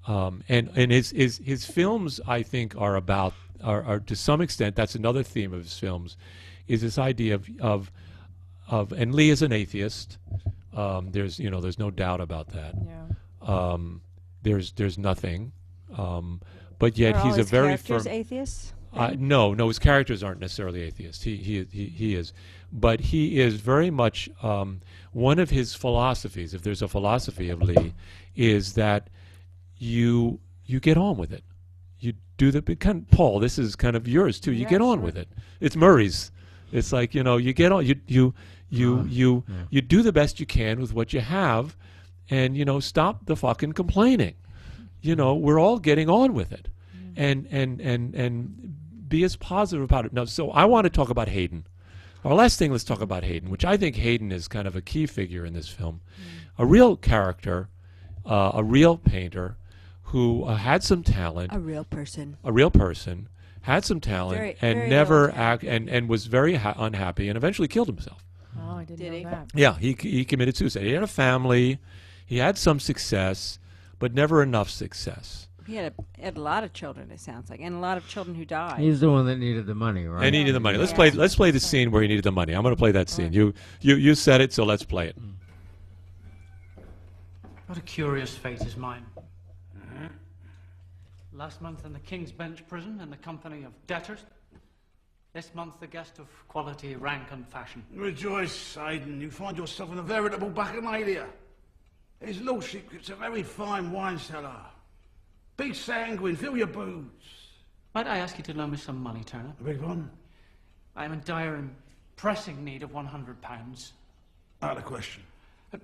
S1: And his films, I think, are about are to some extent, that's another theme of his films, is this idea of and Leigh is an atheist. There's no doubt about that.
S4: Yeah.
S1: There's nothing, but yet
S2: Are all
S1: he's a
S2: his
S1: very
S2: characters
S1: firm.
S2: atheists?
S1: No, his characters aren't necessarily atheists. He is, but he is very much one of his philosophies. If there's a philosophy of Leigh, is that you get on with it. You do Paul. This is kind of yours too. You get on with it. It's Murray's. It's like you get on. You do the best you can with what you have, and stop the fucking complaining. We're all getting on with it, and be as positive about it. Now, so I want to talk about Hayden. Our last thing, let's talk about Hayden, which I think Hayden is kind of a key figure in this film, a real character, a real painter who had some talent,
S2: A real person.
S1: had some talent,
S2: Very-
S1: and
S2: very
S1: never
S2: old.
S1: and was very unhappy, and eventually killed himself.
S4: Oh, I didn't
S2: Did
S4: know
S2: he?
S4: that.
S1: Yeah, he committed suicide. He had a family, he had some success, but never enough success.
S2: He had a lot of children, it sounds like, and a lot of children who died.
S3: He's the one that needed the money, right?
S1: And he needed the money. Let's
S2: Yeah.
S1: play the scene where he needed the money. I'm going to play that scene. You said it, so let's play it.
S8: What a curious fate is mine. Last month in the King's Bench prison in the company of debtors. This month the guest of quality, rank and fashion.
S6: Rejoice, Hayden. You find yourself in a veritable bacchanalia. His lordship keeps a very fine wine cellar. Be sanguine, fill your boots.
S8: Might I ask you to loan me some money, Turner?
S6: A big one?
S8: I am in dire and pressing need of £100.
S6: Out of question.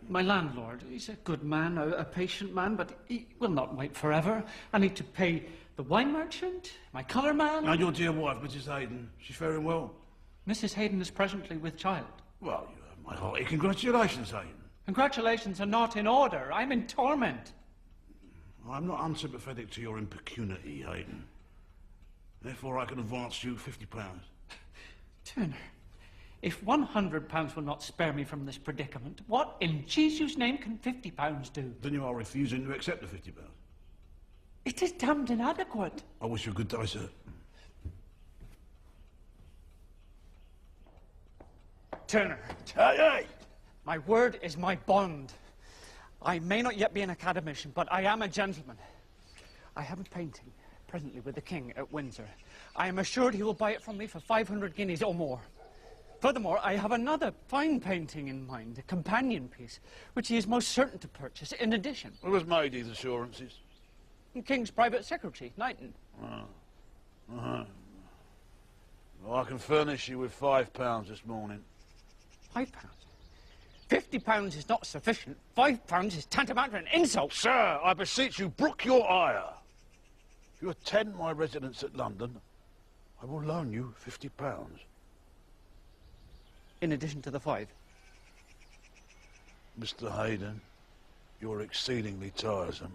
S8: My landlord, he's a good man, a patient man, but he will not wait forever. I need to pay the wine merchant, my colour man.
S6: And your dear wife, Mrs. Hayden, she's faring well.
S8: Mrs. Hayden is presently with child.
S6: Well, you have my hearty congratulations, Hayden.
S8: Congratulations are not in order. I'm in torment.
S6: I'm not unsympathetic to your impecunity, Hayden. Therefore, I can advance you £50.
S8: Turner, if £100 will not spare me from this predicament, what in Jesus' name can £50 do?
S6: Then you are refusing to accept the £50.
S8: It is damned inadequate.
S6: I wish you a good day, sir.
S8: Turner,
S6: Hey!
S8: my word is my bond. I may not yet be an academician, but I am a gentleman. I have a painting presently with the King at Windsor. I am assured he will buy it from me for 500 guineas or more. Furthermore, I have another fine painting in mind, a companion piece, which he is most certain to purchase in addition.
S6: Who has made these assurances?
S8: The King's private secretary, Knighton.
S6: Well, I can furnish you with £5 this morning.
S8: £5? £50 is not sufficient. £5 is tantamount to an insult.
S6: Sir, I beseech you, brook your ire. If you attend my residence at London, I will loan you £50.
S8: In addition to the 5.
S6: Mr. Hayden, you're exceedingly tiresome.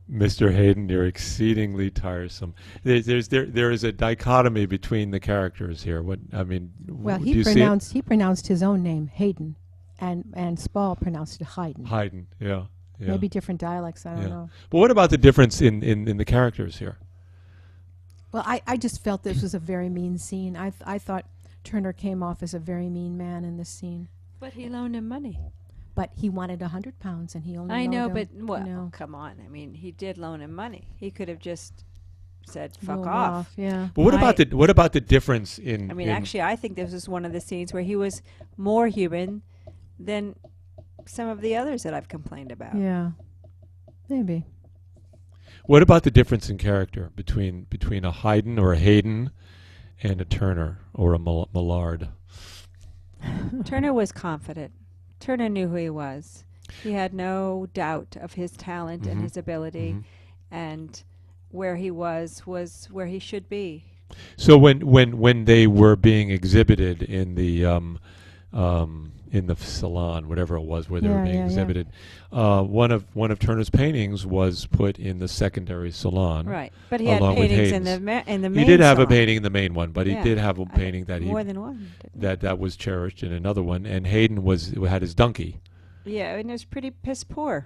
S1: Mr. Hayden, you're exceedingly tiresome. There is a dichotomy between the characters here. What I mean,
S4: Well,
S1: do
S4: he
S1: you see it?
S4: pronounced his own name Hayden, and Spall pronounced it Haydn.
S1: Haydn, yeah.
S4: Maybe different dialects. I don't know.
S1: But what about the difference in the characters here?
S4: Well, I just felt this was a very mean scene. I thought Turner came off as a very mean man in this scene.
S2: But he loaned him money.
S4: But he wanted £100, and he only.
S2: I know,
S4: loaned
S2: but
S4: him,
S2: well,
S4: you know,
S2: come on. I mean, he did loan him money. He could have just said,
S4: blew
S2: "Fuck
S4: him
S2: off."
S4: Yeah.
S1: But what about the difference in?
S2: I mean, actually, I think this was one of the scenes where he was more human than some of the others that I've complained about.
S4: Yeah. Maybe.
S1: what about the difference in character between a Haydn or a Hayden and a Turner or a Millard?
S2: Turner was confident. Turner knew who he was. He had no doubt of his talent and his ability, and where he was where he should be.
S1: So when they were being exhibited in the salon, whatever it was, where they were being exhibited, one of Turner's paintings was put in the secondary salon.
S2: Right, but he had
S1: along with
S2: paintings in
S1: Haydn's.
S2: the main.
S1: He did have a
S2: salon.
S1: painting in the main one, but he
S2: Yeah.
S1: did have a painting that
S2: more than one.
S1: that was cherished in another one. And Haydn had his donkey,
S2: Yeah, and it was pretty piss poor.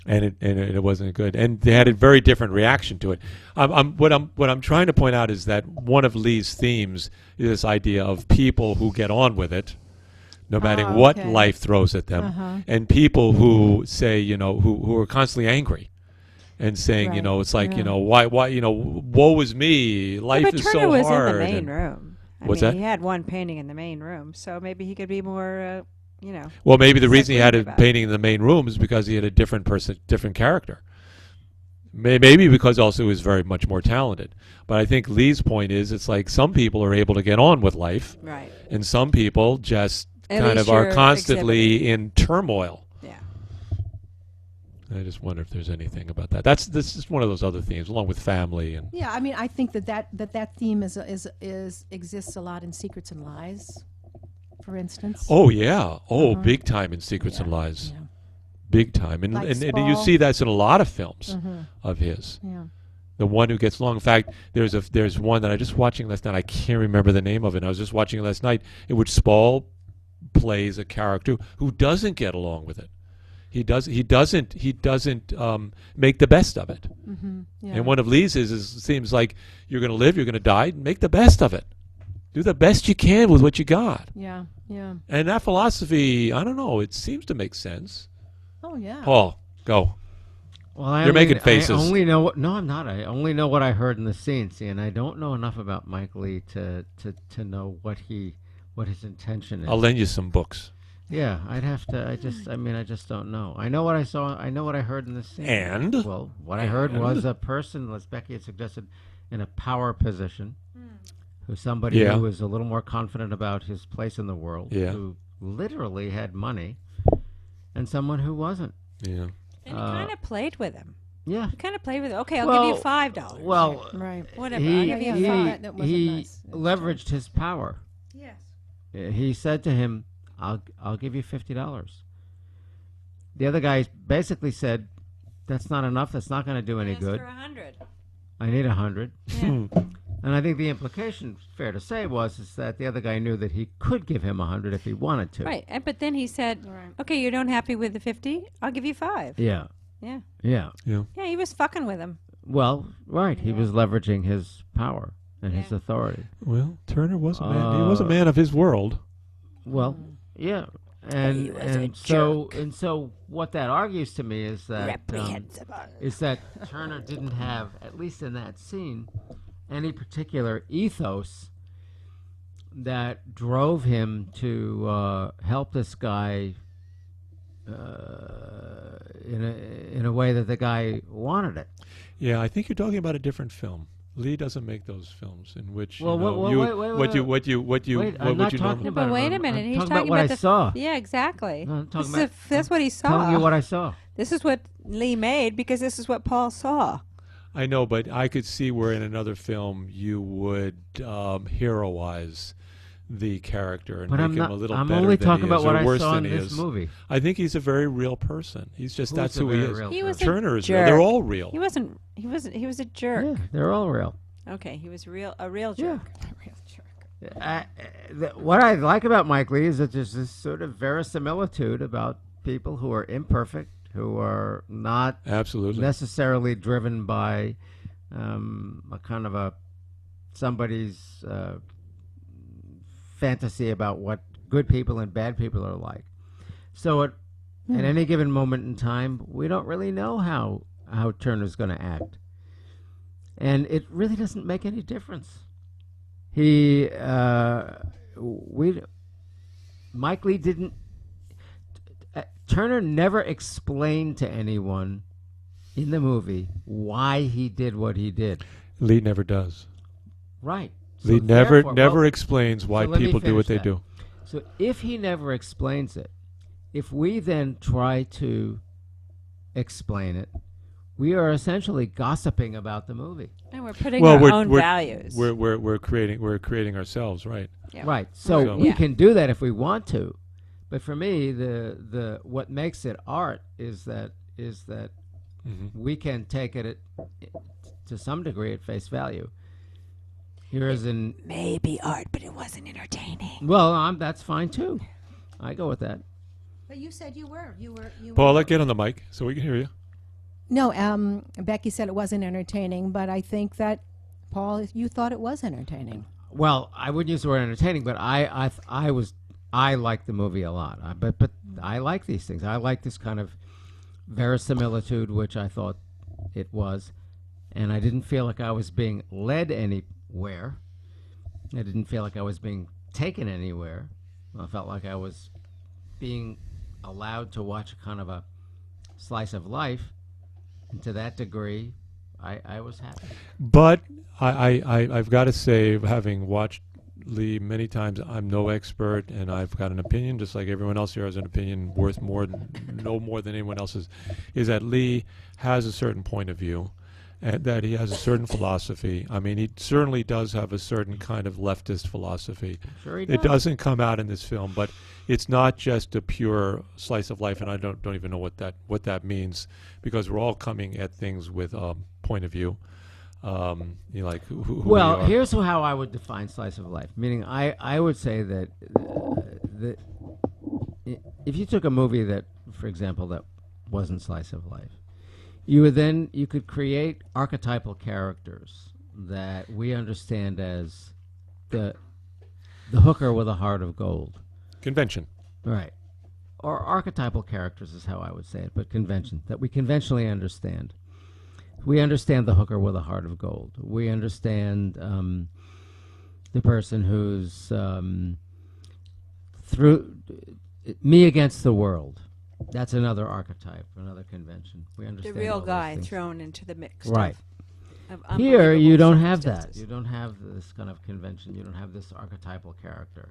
S1: and it wasn't good. And they had a very different reaction to it. What I'm trying to point out is that one of Leigh's themes is this idea of people who get on with it, no matter what
S4: okay.
S1: life throws at them, and people who say, who are constantly angry. And saying,
S4: Right.
S1: it's like, why, woe is me. Life
S2: but
S1: is
S2: Turner
S1: so
S2: was
S1: hard.
S2: in the main
S1: and-
S2: room.
S1: What's
S2: I
S1: that?
S2: mean, he had one painting in the main room, so maybe he could be more,
S1: Well, maybe the reason he had a
S2: Separate about it.
S1: painting in the main room is because he had a different character. Maybe because also he was very much more talented. But I think Leigh's point is, it's like some people are able to get on with life,
S2: right.
S1: and some people just
S2: At
S1: kind
S2: least
S1: of are
S2: you're
S1: constantly in turmoil.
S2: Yeah.
S1: I just wonder if there's anything about that. This is one of those other themes, along with family and.
S4: Yeah, I mean, I think that theme exists a lot in Secrets and Lies, for instance.
S1: Oh yeah, big time in Secrets and Lies.
S4: Yeah.
S1: Big time, and,
S4: Like
S1: and you
S4: Spall.
S1: see that's in a lot of films of his.
S4: Yeah.
S1: The one who gets along. In fact, there's one that I just watching last night. I can't remember the name of it. I was just watching it last night, in which Spall plays a character who doesn't get along with it. He doesn't make the best of it.
S4: Yeah.
S1: And one of Leigh's is it seems like you're going to live, you're going to die. Make the best of it. Do the best you can with what you got.
S4: Yeah. Yeah.
S1: And that philosophy, I don't know. It seems to make sense.
S4: Oh yeah.
S1: Paul, go.
S3: Well,
S1: You're making faces.
S3: I only know what. No, I'm not. I only know what I heard in the scene. See, and I don't know enough about Mike Leigh to know what his intention is.
S1: I'll lend you some books.
S3: Yeah, I'd have to. I just don't know. I know what I saw. I know what I heard in the scene.
S1: And?
S3: Well, what I heard was a person, as Becky had suggested, in a power position, who's somebody
S1: Yeah.
S3: who was a little more confident about his place in the world,
S1: Yeah.
S3: who literally had money, and someone who wasn't.
S1: Yeah.
S2: And he kind of played with him.
S3: Yeah.
S2: He kind of played with it. Okay, I'll
S3: Well,
S2: give you $5.
S3: Well,
S4: Right.
S2: Whatever. I'll give you
S4: he-
S2: $5.
S4: that wasn't
S3: he
S4: nice.
S3: leveraged his power.
S2: Yes.
S3: He said to him, I'll give you $50. The other guy basically said, that's not enough. That's not going to do any good.
S2: For 100.
S3: I need 100.
S2: Yeah.
S3: And I think the implication, fair to say, is that the other guy knew that he could give him 100 if he wanted to.
S2: Right. But then he said, okay, you're not happy with the 50? I'll give you 5.
S3: Yeah.
S2: Yeah.
S3: Yeah.
S1: Yeah.
S2: Yeah, he was fucking with him.
S3: Well, right. He was leveraging his power and his authority.
S1: Well, Turner was a man. He was a man of his world.
S3: Well, yeah.
S2: He was a
S3: And so what that argues to me is that
S2: Reprehensible.
S3: Turner didn't have, at least in that scene, any particular ethos that drove him to help this guy in a way that the guy wanted it.
S1: Yeah, I think you're talking about a different film. Leigh doesn't make those films in which
S3: Well, wait,
S1: what you
S3: Wait, I'm not talking
S1: normally.
S3: about
S2: But wait
S3: it.
S2: a minute.
S3: I'm
S2: He's
S3: talking
S2: talking
S3: about what I
S2: the
S3: saw.
S2: Yeah, exactly.
S3: No, I'm talking
S2: This is
S3: about-
S2: that's what he saw.
S3: Telling you what I saw.
S2: This is what Leigh made because this is what Paul saw.
S1: I know, but I could see where in another film you would heroize the character and
S3: But
S1: make
S3: I'm
S1: him
S3: not.
S1: a little
S3: I'm
S1: better
S3: only
S1: than
S3: talking
S1: he
S3: about
S1: is,
S3: what
S1: or
S3: I
S1: worse
S3: saw in
S1: than he
S3: this
S1: is.
S3: movie.
S1: I think he's a very real person. He's just
S3: Who's
S1: that's
S3: a
S1: who he
S3: very
S1: is.
S3: real
S2: He was
S3: person?
S1: Turner
S2: a
S1: is real.
S2: jerk.
S1: They're all real.
S2: He wasn't. He was a jerk.
S3: Yeah, they're all real.
S2: Okay, he was a real jerk.
S3: What I like about Mike Leigh is that there's this sort of verisimilitude about people who are imperfect, who are not
S1: Absolutely.
S3: necessarily driven by a kind of somebody's fantasy about what good people and bad people are like. So at any given moment in time, we don't really know how Turner's going to act. And it really doesn't make any difference. Mike Leigh didn't. Turner never explained to anyone in the movie why he did what he did.
S1: Leigh never does.
S3: Right.
S1: Leigh
S3: So
S1: never
S3: therefore-
S1: explains why
S3: so let me
S1: people do what
S3: finish
S1: they
S3: that.
S1: do.
S3: So if he never explains it, if we then try to explain it, we are essentially gossiping about the movie.
S9: And we're putting our own
S1: we're,
S9: values.
S1: We're creating ourselves, right?
S9: Yeah.
S3: Right. So we
S9: Yeah.
S3: can do that if we want to. But for me, the what makes it art is that we can take it to some degree at face value. Here's an
S9: Maybe art, but it wasn't entertaining.
S3: well, that's fine too. I go with that.
S4: But you said you were.
S1: Paula, get on the mic so we can hear you.
S4: No, Becky said it wasn't entertaining, but I think that, Paul, you thought it was entertaining.
S3: Well, I wouldn't use the word entertaining, but I liked the movie a lot. But I like these things. I like this kind of verisimilitude, which I thought it was, and I didn't feel like I was being led anywhere. I didn't feel like I was being taken anywhere. I felt like I was being allowed to watch a kind of a slice of life, and to that degree, I was happy.
S1: But I've got to say, having watched Leigh many times, I'm no expert, and I've got an opinion, just like everyone else here has an opinion worth no more than anyone else's, is that Leigh has a certain point of view, and that he has a certain philosophy. I mean, he certainly does have a certain kind of leftist philosophy.
S3: Sure he does.
S1: It doesn't come out in this film, but it's not just a pure slice of life, and I don't even know what that means, because we're all coming at things with point of view. Like who
S3: well,
S1: we are.
S3: here's how I would define slice of life. Meaning, I would say that if you took a movie that, for example, that wasn't slice of life, you could create archetypal characters that we understand as the hooker with a heart of gold.
S1: Convention.
S3: Right. Or archetypal characters is how I would say it, but convention, that we conventionally understand. We understand the hooker with a heart of gold. We understand the person who's through me against the world. That's another archetype, another convention. We
S9: The
S3: understand
S9: real
S3: all those
S9: guy
S3: things.
S9: thrown into the mix.
S3: Right.
S9: Of
S3: Here, you
S9: unbelievable
S3: don't have that.
S9: circumstances.
S3: You don't have this kind of convention. You don't have this archetypal character.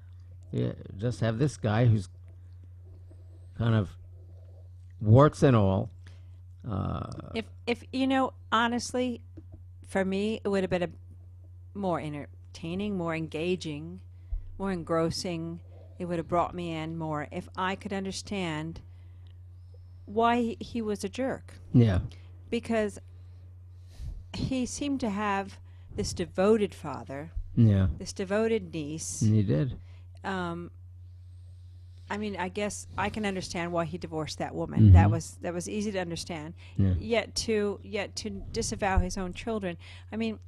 S3: You just have this guy who's kind of warts and all.
S9: If honestly, for me, it would have been a more entertaining, more engaging, more engrossing. It would have brought me in more if I could understand why he was a jerk.
S3: Yeah.
S9: Because he seemed to have this devoted father,
S3: Yeah.
S9: this devoted niece.
S3: And he did.
S9: I mean, I guess I can understand why he divorced that woman.
S3: Mhm.
S9: That was easy to understand.
S3: Yeah.
S9: Yet to disavow his own children. I mean,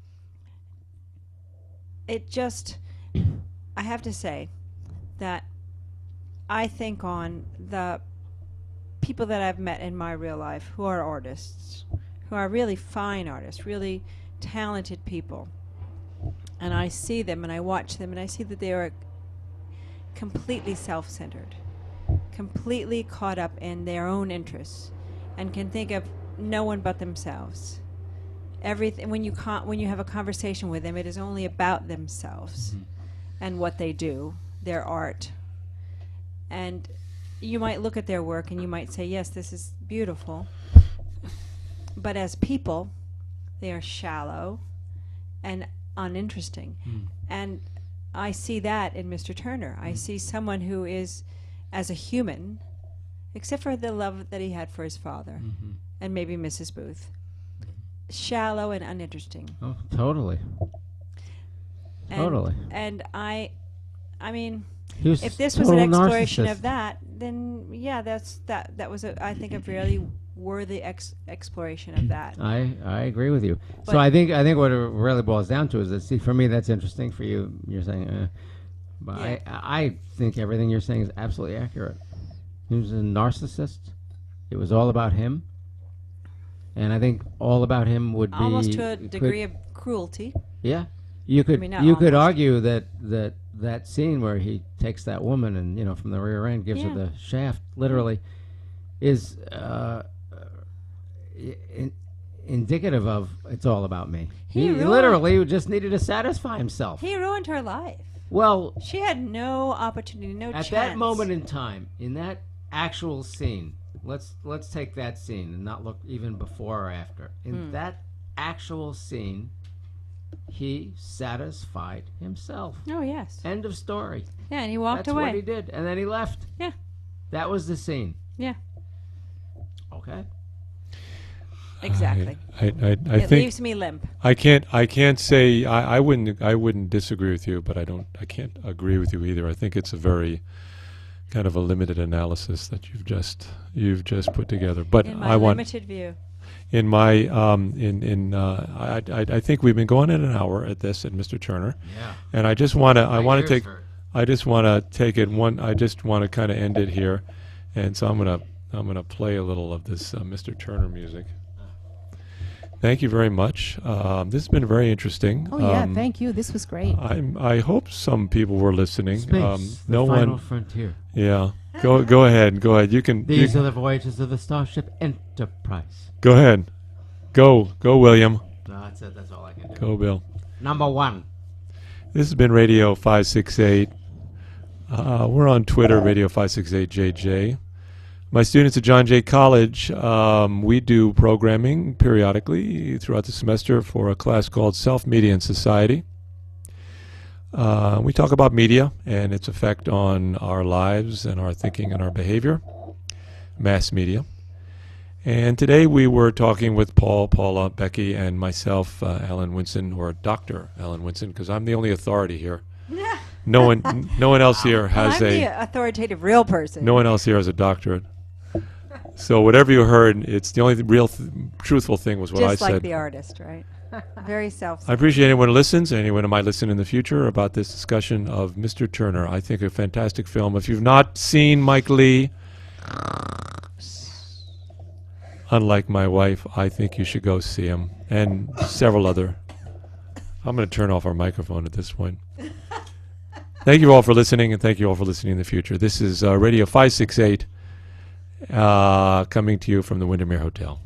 S9: it just. I have to say that I think on the people that I've met in my real life who are artists, who are really fine artists, really talented people, and I see them and I watch them and I see that they are completely self-centered, completely caught up in their own interests, and can think of no one but themselves. Everything when you have a conversation with them, it is only about themselves and what they do, their art. And you might look at their work and you might say, yes, this is beautiful. But as people, they are shallow and uninteresting. And I see that in Mr. Turner. I see someone who is, as a human, except for the love that he had for his father and maybe Mrs. Booth, shallow and uninteresting.
S3: Oh, totally. Totally.
S9: And I mean,
S3: He was
S9: if this was an
S3: total
S9: exploration
S3: narcissist.
S9: of that, then yeah, that was I think a really worthy exploration of that.
S3: I agree with you.
S9: But-
S3: So I think what it really boils down to is that, see, for me that's interesting. For you, you're saying, but
S9: Yeah.
S3: I think everything you're saying is absolutely accurate. He was a narcissist. It was all about him, and I think all about him would be
S9: Almost to a
S3: could-
S9: degree of cruelty.
S3: Yeah, you could
S9: mean, not
S3: you could
S9: almost.
S3: argue that scene where he takes that woman and from the rear end gives her
S9: Yeah.
S3: the shaft, literally, is indicative of it's all about me.
S9: He ruined-
S3: literally just needed to satisfy himself.
S9: He ruined her life.
S3: Well,
S9: She had no opportunity, no
S3: at
S9: chance.
S3: that moment in time, in that actual scene, let's take that scene and not look even before or after. In that actual scene, he satisfied himself.
S9: Oh, yes.
S3: End of story.
S9: Yeah, and he walked
S3: That's
S9: away.
S3: what he did, and then he left.
S9: Yeah.
S3: That was the scene.
S9: Yeah.
S3: Okay.
S9: Exactly.
S1: I
S9: It
S1: think
S9: leaves me limp.
S1: I can't say I wouldn't disagree with you, but I can't agree with you either. I think it's a very kind of a limited analysis that you've just put together. But
S9: In my limited view.
S1: in my I think we've been going in an hour at this at Mr. Turner.
S3: Yeah.
S1: And I just want to take it one. I just want to kind of end it here, and so I'm gonna play a little of this Mr. Turner music. Thank you very much. This has been very interesting.
S4: Oh yeah, thank you. This was great.
S1: I hope some people were listening.
S3: Space,
S1: No
S3: the final
S1: one.
S3: frontier.
S1: Yeah. Go ahead. Go ahead. You can.
S3: These are the voyages of the Starship Enterprise.
S1: Go ahead. Go, William.
S3: No, that's it. That's all I can do.
S1: Go, Bill.
S3: Number 1.
S1: This has been Radio 568. We're on Twitter, Radio 568JJ. My students at John Jay College, we do programming periodically throughout the semester for a class called Self, Media, and Society. We talk about media and its effect on our lives and our thinking and our behavior, mass media. And today we were talking with Paul, Paula, Becky, and myself, Alan Winson, or Dr. Alan Winson, because I'm the only authority here. No one else here has
S9: I'm the authoritative real person.
S1: No one else here has a doctorate. So whatever you heard, it's the only real truthful thing was what I
S9: Just
S1: said.
S9: like the artist, right? Very self.
S1: I appreciate anyone who listens, anyone who might listen in the future about this discussion of Mr. Turner. I think a fantastic film. If you've not seen Mike Leigh, unlike my wife, I think you should go see him, and several other. I'm going to turn off our microphone at this point. Thank you all for listening, and thank you all for listening in the future. This is Radio 568 coming to you from the Windermere Hotel.